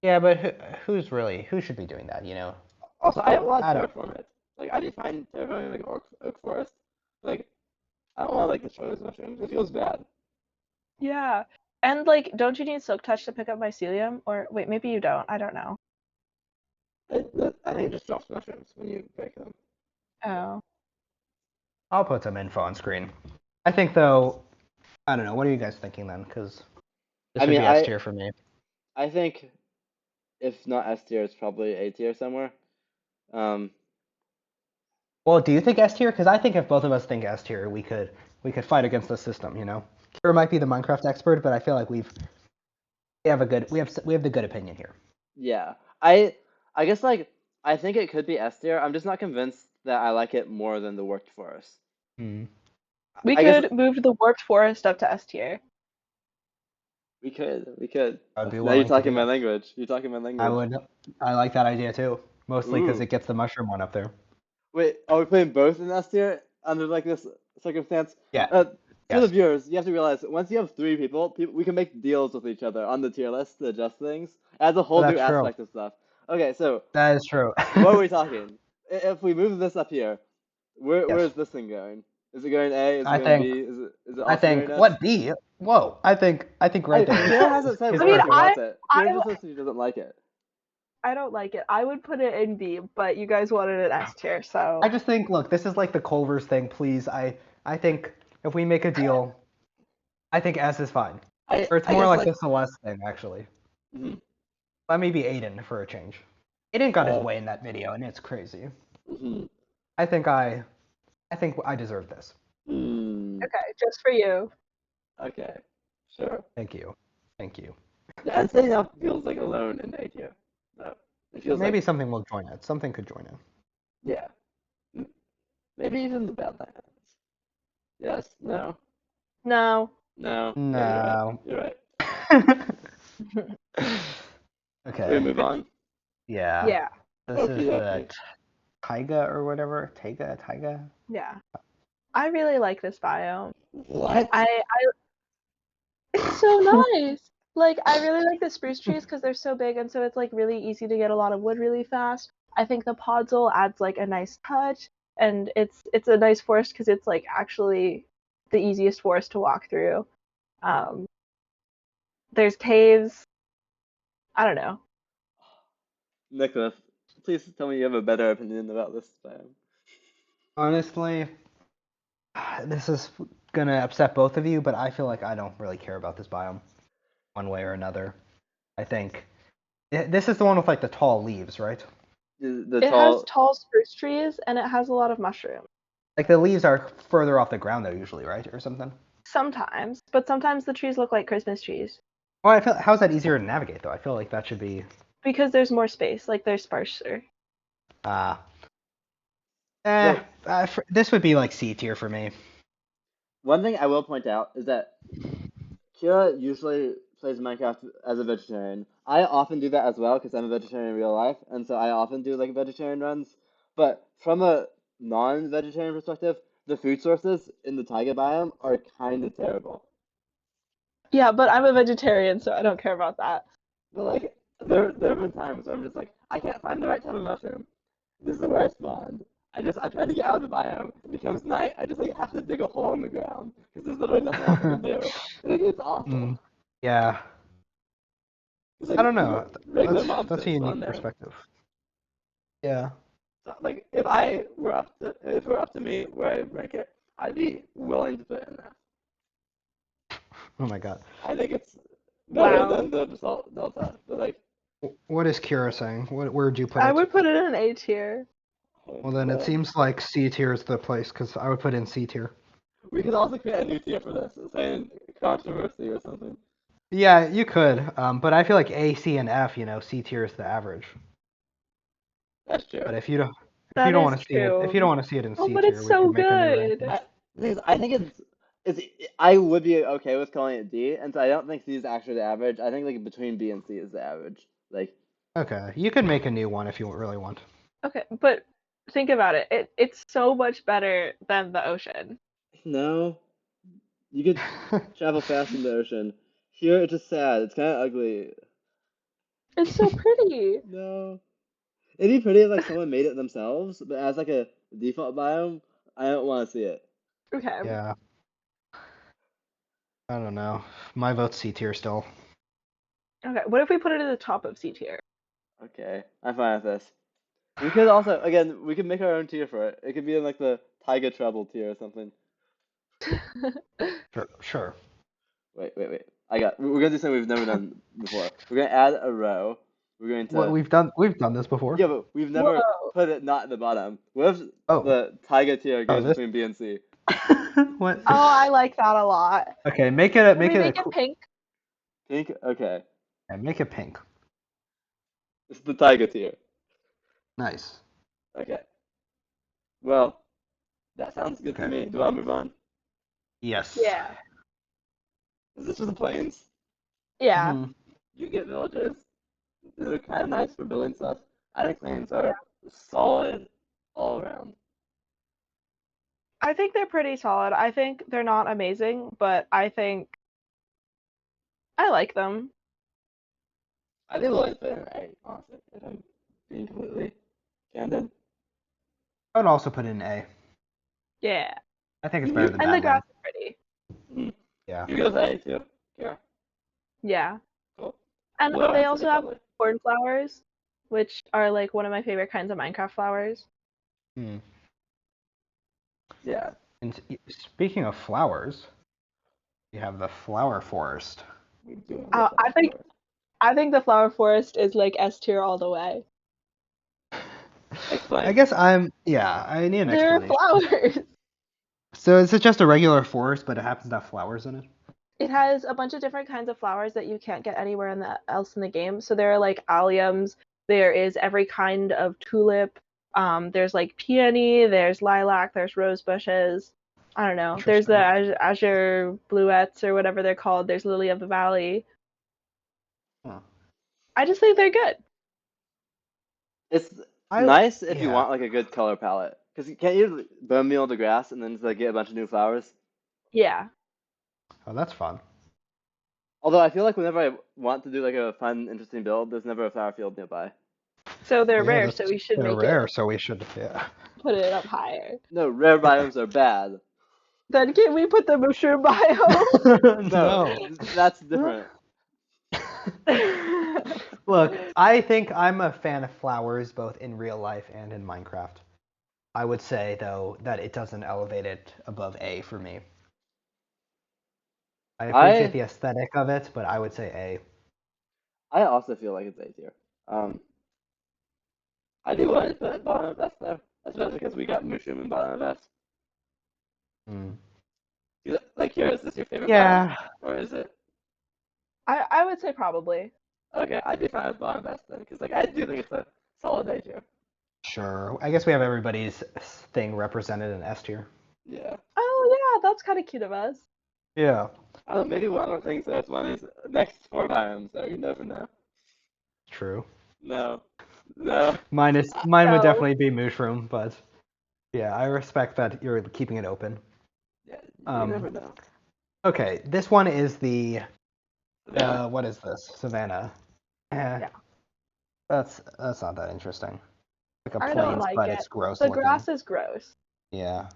Yeah, but who should be doing that? Also, I don't want I to don't. terraform it. Like I do find terraforming like oak forest. Like I don't want to like destroy those mushrooms. It feels bad. Yeah. And like, don't you need Silk Touch to pick up mycelium? Or wait, maybe you don't. I don't know. I think it just drops mushrooms when you break them. Oh. I'll put some info on screen. I think though, I don't know. What are you guys thinking then? Because I this would mean, be S tier for me. I think if not S tier, it's probably A tier somewhere. Um, Well, do you think S tier? Because I think if both of us think S tier, we could fight against the system. Kira might be the Minecraft expert, but I feel like we have the good opinion here. yeah. I guess like I think it could be S tier. I'm just not convinced that I like it more than the worked forest. Hmm. We I guess could move the Warped Forest up to S tier. we could. I'd be Now you're willing to talking do my that. language. You're talking my I language. would. I like that idea too, mostly because Ooh. it gets the mushroom one up there. Wait, are we putting both in S tier under like this circumstance? Yeah. Uh, for the Yes. viewers, you have to realize that once you have three people, we can make deals with each other on the tier list to adjust things. It adds a Oh, whole new that's true. aspect of stuff. Okay, so That is true. what are we talking? If we move this up here, where Yes. is this thing going? Is it going A? Is it I going think. B? Is it I also going think. S? What B? Whoa. I think right there Kira hasn't said is I mean, where she perfect. wants it. I Kira just said she doesn't like it. I don't like it. I would put it in B, but you guys wanted an S tier, so I just think, look, this is like the Culver's thing. Please, I think if we make a deal, I think S is fine. Or it's I more guess like like the Celeste thing, actually. mhm, Let me be Aiden for a change. Aiden got his uh, way in that video, and it's crazy. mhm, I think I deserve this. hmm, okay, just for you. okay, sure. Thank you. Thank you. Yeah, I'd say now feels like alone in A tier. No, it feels Maybe like something will join it. Something could join it. yeah, m- maybe even the Badlands. Yes, no, No. no. Yeah, you're right. No. You're right. Should we Okay. move on? Yeah. Yeah. This is Okie dokie. it. Taiga or whatever. Taiga. Yeah. I really like this biome. What? It's so nice. Like I really like the spruce trees because they're so big and so it's like really easy to get a lot of wood really fast. I think the podzol adds like a nice touch and it's a nice forest because it's like actually the easiest forest to walk through. Um, there's caves. I don't know. Nicholas, please tell me you have a better opinion about this biome. Honestly, this is gonna upset both of you, but I feel like I don't really care about this biome, one way or another. I think this is the one with like the tall leaves, right? The It has tall. tall spruce trees and it has a lot of mushrooms. Like the leaves are further off the ground though, usually, right, or something. Sometimes, but sometimes the trees look like Christmas trees Well, I feel how's that easier to navigate though? I feel like that should be because there's more space, like they're sparser. uh So this would be like C tier for me. one thing I will point out is that Kyra usually plays Minecraft as a vegetarian. I often do that as well because I'm a vegetarian in real life, and so I often do like vegetarian runs. But from a non-vegetarian perspective, the food sources in the taiga biome are kind of terrible. Yeah, but I'm a vegetarian, so I don't care about that. But like, there have been times where I'm just like, I can't find the right type of mushroom. This is where I spawned. I try to get out of the biome. It becomes night. I just like have to dig a hole in the ground because there's literally nothing else I can do. Like, it's awful. Yeah, It's I like don't know. regular mobs That's a don't spawn unique there. perspective. Yeah. So, like if it were up to me where I rank it, I'd be willing to put it in there. Oh my god. I think it's better Wow. than the Basalt Delta. But like, What is Kira saying? Where would you put I it? would put it in an A tier. Well, then it well, seems like C tier is the place because I would put in C tier. we could also create a new tier for this, saying controversy or something. Yeah, you could. But I feel like A, C, and F. C tier is the average. That's true. But if you That don't is want to see it, if you true. don't want to see it in Oh, C but tier, it's we could so make a new good. ranking. I think it's I would be okay with calling it D, and so I don't think C is actually the average. I think like between B and C is the average. Like, Okay, you could make a new one if you really want. Okay, but think about it. It's so much better than the ocean. no, you could travel fast in the ocean. Here it's just sad. It's kind of ugly. It's so pretty. No, it'd be pretty if like someone made it themselves, but as like a default biome, I don't want to see it. Okay. Yeah, I don't know. My vote's C tier still. Okay. What if we put it at the top of C tier? Okay, I'm fine with this. We could also, again, we could make our own tier for it. It could be in like the Taiga Trouble tier or something. Sure. Wait. We're gonna do something we've never done before. We're gonna add a row. We're going What to, we've done this before. yeah, but we've never Whoa. put it not in the bottom. What if Oh, the Taiga tier oh, goes this. between B and C? What? Oh, I like that a lot. Okay, make Can make we it make it pink? Pink? Okay. make it pink. It's the Taiga tier. Nice. Okay. Well, that sounds good to Okay. me. Do I move on? Yes. Yeah. Is this for the plains? Yeah. hmm You get villagers. They're kind of nice for building stuff. I think plains are solid all around. I think they're pretty solid. I think they're not amazing, but I think I like them. I think Lloyd's better than A, honestly, if I'm being completely candid. I would also put in A. Yeah. I think it's better than And the grass Badlands. is pretty. Mm. Yeah. You go with A too. Yeah, Yeah. cool. And Lower they density, also have probably. cornflowers, which are like one of my favorite kinds of Minecraft flowers. Hmm. Yeah. And speaking of flowers, we have the flower forest. We do have the I flower think forest. the flower forest is like S tier all the way. I Explain. guess I need an There are explanation. flowers. So is it just a regular forest, but it happens to have flowers in it? It has a bunch of different kinds of flowers that you can't get anywhere else in the game. So there are like alliums, there is every kind of tulip, there's like peony, there's lilac, there's rose bushes. I don't know. There's the Interesting. azure bluettes or whatever they're called. There's lily of the valley. Huh. I just think they're good. It's nice if you Yeah. want like a good color palette. Because you can't you bone meal the grass and then just like get a bunch of new flowers. Yeah. Oh, that's fun. Although I feel like whenever I want to do like a fun, interesting build, there's never a flower field nearby. So they're Yeah, rare, that's so we should they're make rare, it so we should. Yeah. put it up higher. No, rare biomes are bad. Then can we put the mushroom biome? No, No. that's different. Look, I think I'm a fan of flowers both in real life and in Minecraft. I would say though that it doesn't elevate it above A for me. I appreciate I the aesthetic of it, but I would say A. I also feel like it's A tier. I do want to put bottom of best though, especially because we got mushroom and bottom of best. Mm. Like, here, is this your favorite biome, Yeah, or is it? I would say probably. Okay, I'd be fine with bottom best then, because like I do think it's a solid A tier. sure. I guess we have everybody's thing represented in S tier. Yeah. Oh yeah, that's kind of cute of us. Yeah, Maybe one of the things that's one of these next four biomes, so you never know. true. No. No. Mine would No. definitely be mushroom, but yeah, I respect that you're keeping it open. Yeah, you Um, never know. okay, this one is the Yeah. what is this? Savanna. Eh, Yeah. that's not that interesting. Like a I don't plains, like but it. it's gross The looking. grass is gross. Yeah.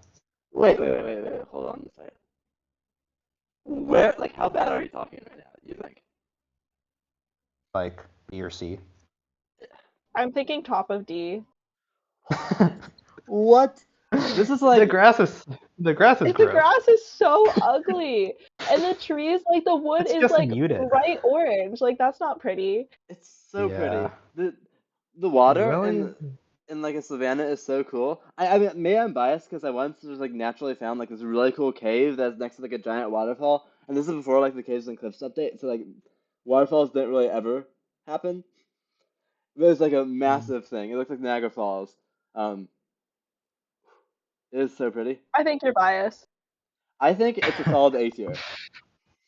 Wait. Hold on a second. Where, like, how bad are you talking right now? You think? Like B or C. I'm thinking top of D. What? This is the like, grass is the grass is Like, the gross. grass is so ugly, and the trees, like the wood It's is just like muted. bright orange. Like that's not pretty. it's so Yeah. pretty. The water Really? in like a savanna is so cool. I mean, maybe I'm biased because I once just like naturally found like this really cool cave that's next to like a giant waterfall, and this is before like the Caves and Cliffs update, so like waterfalls didn't really ever happen. But it was like a Mm. massive thing. It looked like Niagara Falls. Um, it is so pretty. I think you're biased. I think it's a solid A tier.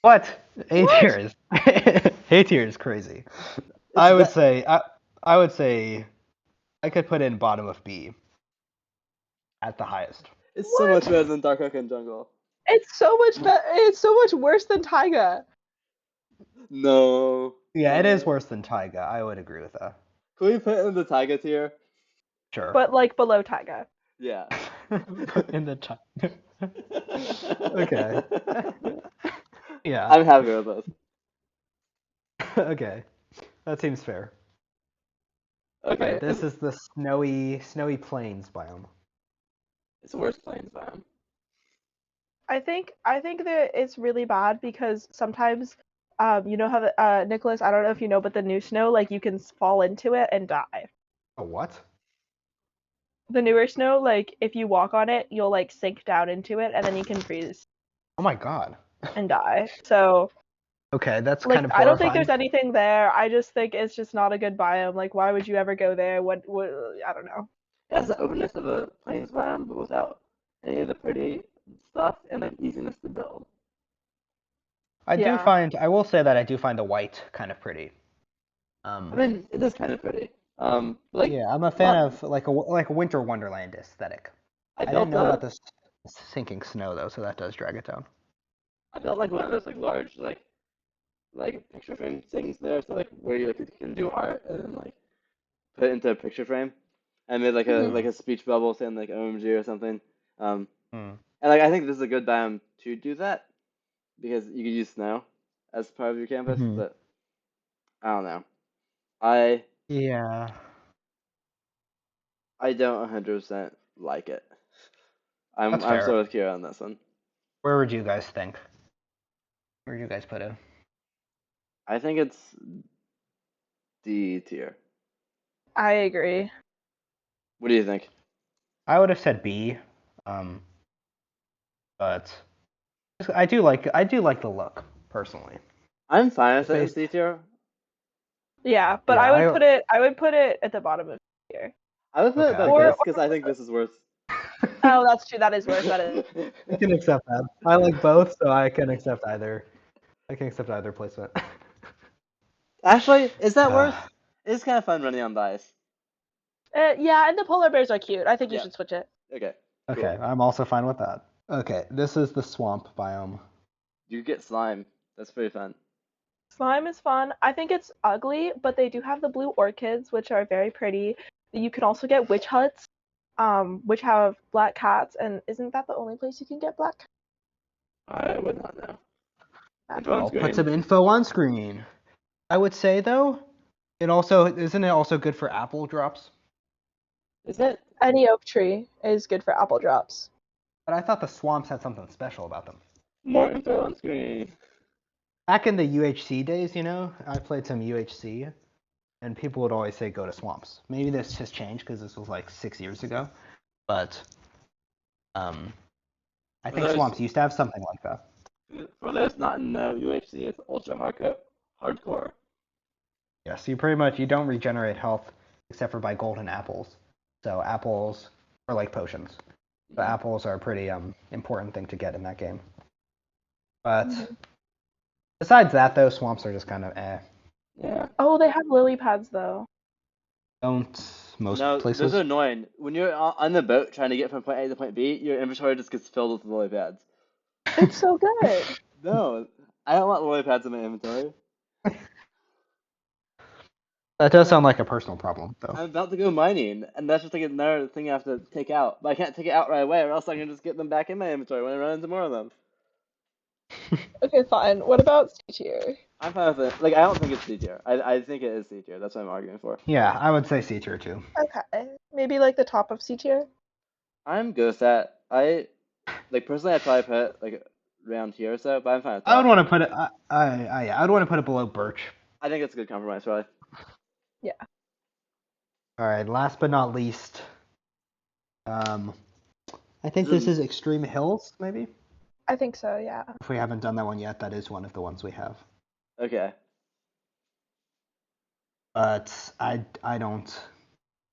What? A What? tier is A tier is crazy. It's be- I would say I could put in bottom of B at the highest. it's so much What? better than Dark Oak and Jungle. It's so much better. It's so much worse than Taiga. No, Yeah, it is no. worse than Taiga. I would agree with that. Can we put it in the Taiga tier? Sure. But like below Taiga. Yeah. Put in the time. Okay. Yeah. I'm happy with this. Okay. That seems fair. Okay, Okay, this is the snowy plains biome. it's the worst plains biome. I think that it's really bad because sometimes you know how the, Nicholas, I don't know if you know, but the new snow, like you can fall into it and die. A what? The newer snow, like if you walk on it, you'll like sink down into it and then you can freeze Oh my god. and die. So Okay, that's like kind of I don't think horrifying. there's anything there. I just think it's just not a good biome. Like why would you ever go there? What I don't know. It has the openness of a plains biome, but without any of the pretty stuff and like easiness to build. Yeah. I will say that I do find the white kind of pretty. I mean, it is kind of pretty. Like, Yeah, I'm a fan not. of like a winter wonderland aesthetic. I I didn't built know about a. this sinking snow though, so that does drag it down. I built like one of those like large like picture frame things there, so like where you like can do art and then like put it into a picture frame. I made Hmm. like a speech bubble saying like OMG or something. Um, Hmm. and like I think this is a good biome to do that because you could use snow as part of your canvas, Hmm. but I don't know. I Yeah, I don't 100% like it. that's I'm fair. sort of Kira on this one. Where would you guys think? Where do you guys put it? I think it's D tier. I agree. What do you think? I would have said B, um, but I do like the look personally. I'm fine with It's it in based. C tier. Yeah, but Yeah, I would put it at the bottom of here. I would put it okay. above Or this because I think this is worse. oh, that's true. That is worse. That is. I can accept that. I like both, so I can accept either. I can accept either placement. Actually, is that worse? Uh, It's kind of fun running on dice. Yeah, and the polar bears are cute. I think you Yeah. should switch it. Okay. Okay, Cool. I'm also fine with that. Okay, this is the swamp biome. You get slime. That's pretty fun. Slime is fun. I think it's ugly, but they do have the blue orchids, which are very pretty. You can also get witch huts, which have black cats, and isn't that the only place you can get black cats? I would not know. That's Info on I'll put screen. some info on screen. I would say though, isn't it also good for apple drops? Is it? Any oak tree is good for apple drops. But I thought the swamps had something special about them. More info on screen. Back in the UHC days, I played some UHC, and people would always say go to swamps. Maybe this has changed because this was like 6 years ago, but I For think those, swamps used to have something like that. for those not in the UHC, it's ultra hardcore. Yeah, so you don't regenerate health except for by golden apples. So apples are like potions. So apples are a pretty important thing to get in that game. But besides that, though, swamps are just kind of eh. Yeah. Oh, they have lily pads though. Don't most No, those places. are annoying. When you're on the boat trying to get from point A to point B, your inventory just gets filled with lily pads. It's so good. No, I don't want lily pads in my inventory. That does sound like a personal problem, though. I'm about to go mining, and that's just like another thing I have to take out. But I can't take it out right away, or else I can just get them back in my inventory when I run into more of them. Okay, fine. What about C tier? I'm fine with it. Like, I don't think it's C tier. I think it is C tier. That's what I'm arguing for. Yeah, I would say C tier too. Okay, maybe like the top of C tier. I'm good with that. Personally, I'd probably put it, like, around here or so, but I'm fine with I would top. want to put it. Yeah, I would want to put it below Birch. I think it's a good compromise, probably. Yeah. All right. Last but not least, I think Is this it- is Extreme Hills. Maybe I think so, yeah. if we haven't done that one yet, that is one of the ones we have. Okay. But I don't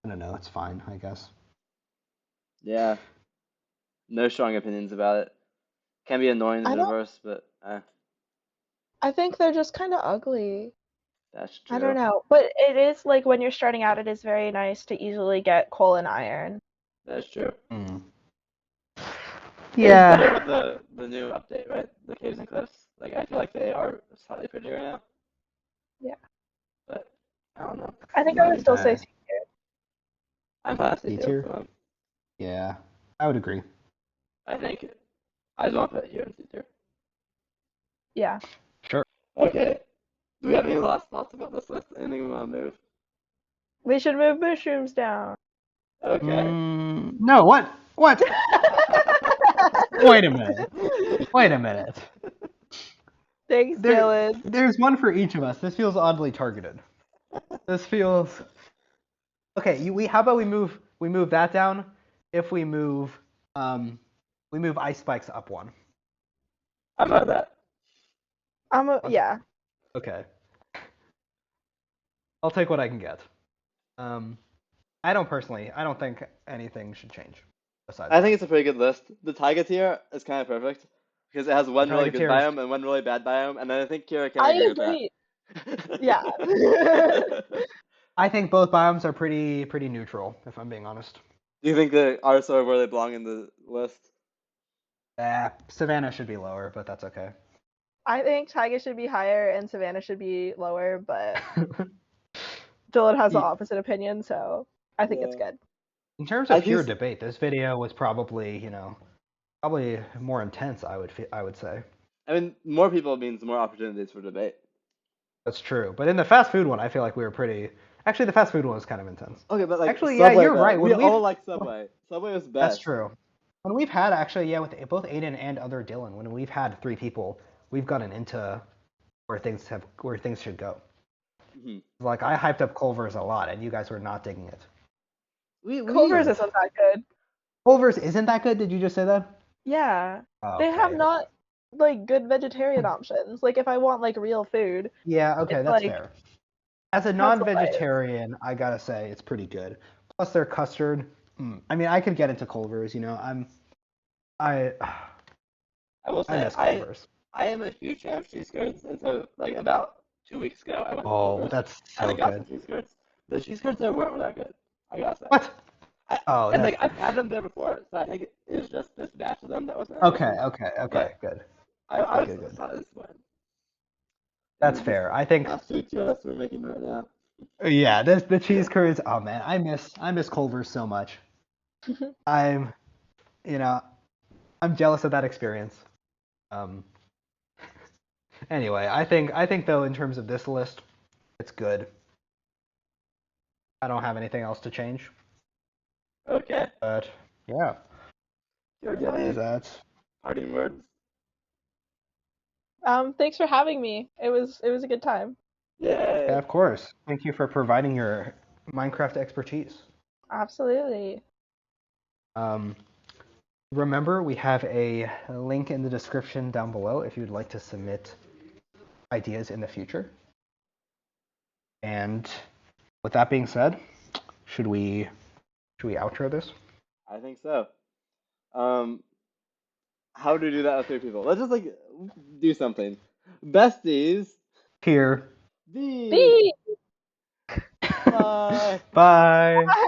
know. It's fine, I guess. Yeah. No strong opinions about it. Can be annoying in I the don't reverse, but I think they're just kind of ugly. that's I don't true. know. But it is like when you're starting out, it is very nice to easily get coal and iron. That's true. Mm. It's better Yeah. with the new update, right? The caves and cliffs. Like, I feel like they are slightly prettier now, Yeah. but I don't know. I think I would still say Okay. C tier. I'm classy C too, tier. so Yeah, I would agree. I think I just want to put it here in C tier. Yeah. Sure. Okay. Do we have any last thoughts about this list? Anything we want to move? We should move mushrooms down. Okay. No. What? What? Wait a minute. Wait a minute. Thanks, Dylan. There's one for each of us. This feels oddly targeted. This feels okay. How about we move that down? If we move ice spikes up one. How about that? Yeah. Okay. I'll take what I can get. I don't think anything should change besides I that. think it's a pretty good list. The Taiga tier is kind of perfect because it has one really Taiga good tier is- biome and one really bad biome, and then I think Kyra can I agree with agree. that. Yeah. I think both biomes are pretty neutral, if I'm being honest. Do you think the ours are where they belong in the list? Savanna should be lower, but that's okay. I think Taiga should be higher and Savanna should be lower, but Dylan has the opposite opinion, so I think it's Yeah. good. In terms I of pure think debate, this video was probably, probably more intense. I would say I mean more people means more opportunities for debate. that's true. But in the fast food one, I feel like we were pretty. Actually, the fast food one was kind of intense. Okay, but like Actually, yeah, Subway you're though. right. We all like Subway. Subway was That's best. true. When we've had actually, yeah, with both Aiden and other Dylan, when we've had three people, we've gotten into where things should go. Mhm. Like I hyped up Culver's a lot, and you guys were not digging it. Culver's isn't that good. Culver's isn't that good? Did you just say that? Yeah. Oh, They have okay. not like good vegetarian options. Like if I want like real food, Yeah, okay, it's that's like fair. As a pretzel bites. non-vegetarian, I gotta say it's pretty good. Plus their custard. I mean, I could get into Culver's. I will I say miss Culver's. I am a huge fan of cheese curds, and so like about 2 weeks ago I went to Oh, Culver's that's and I so got good. some cheese curds. The cheese curds there weren't that good. I gotta say. What? Oh, And that's like I've had them there before, so I think it was just this batch of them that wasn't okay. amazing. Okay. Okay. But Good. I Good. was Good. Good. so disappointed. That's And this fair. I think. sweet toast we're making right now. Yeah. This the cheese curds. Oh man, I miss Culver's so much. I'm you know I'm jealous of that experience. Um. Anyway, I think though in terms of this list, it's good. I don't have anything else to change. Okay. But yeah, Do you have any that's parting words? Thanks for having me. It was a good time. yeah, Yay. of course. Thank you for providing your Minecraft expertise. Absolutely. Um, remember, we have a link in the description down below if you'd like to submit ideas in the future. And with that being said, should we outro this? I think so. Um, how to do that with three people? Let's just like do something. Besties. Here. B. Bye. Bye. Bye.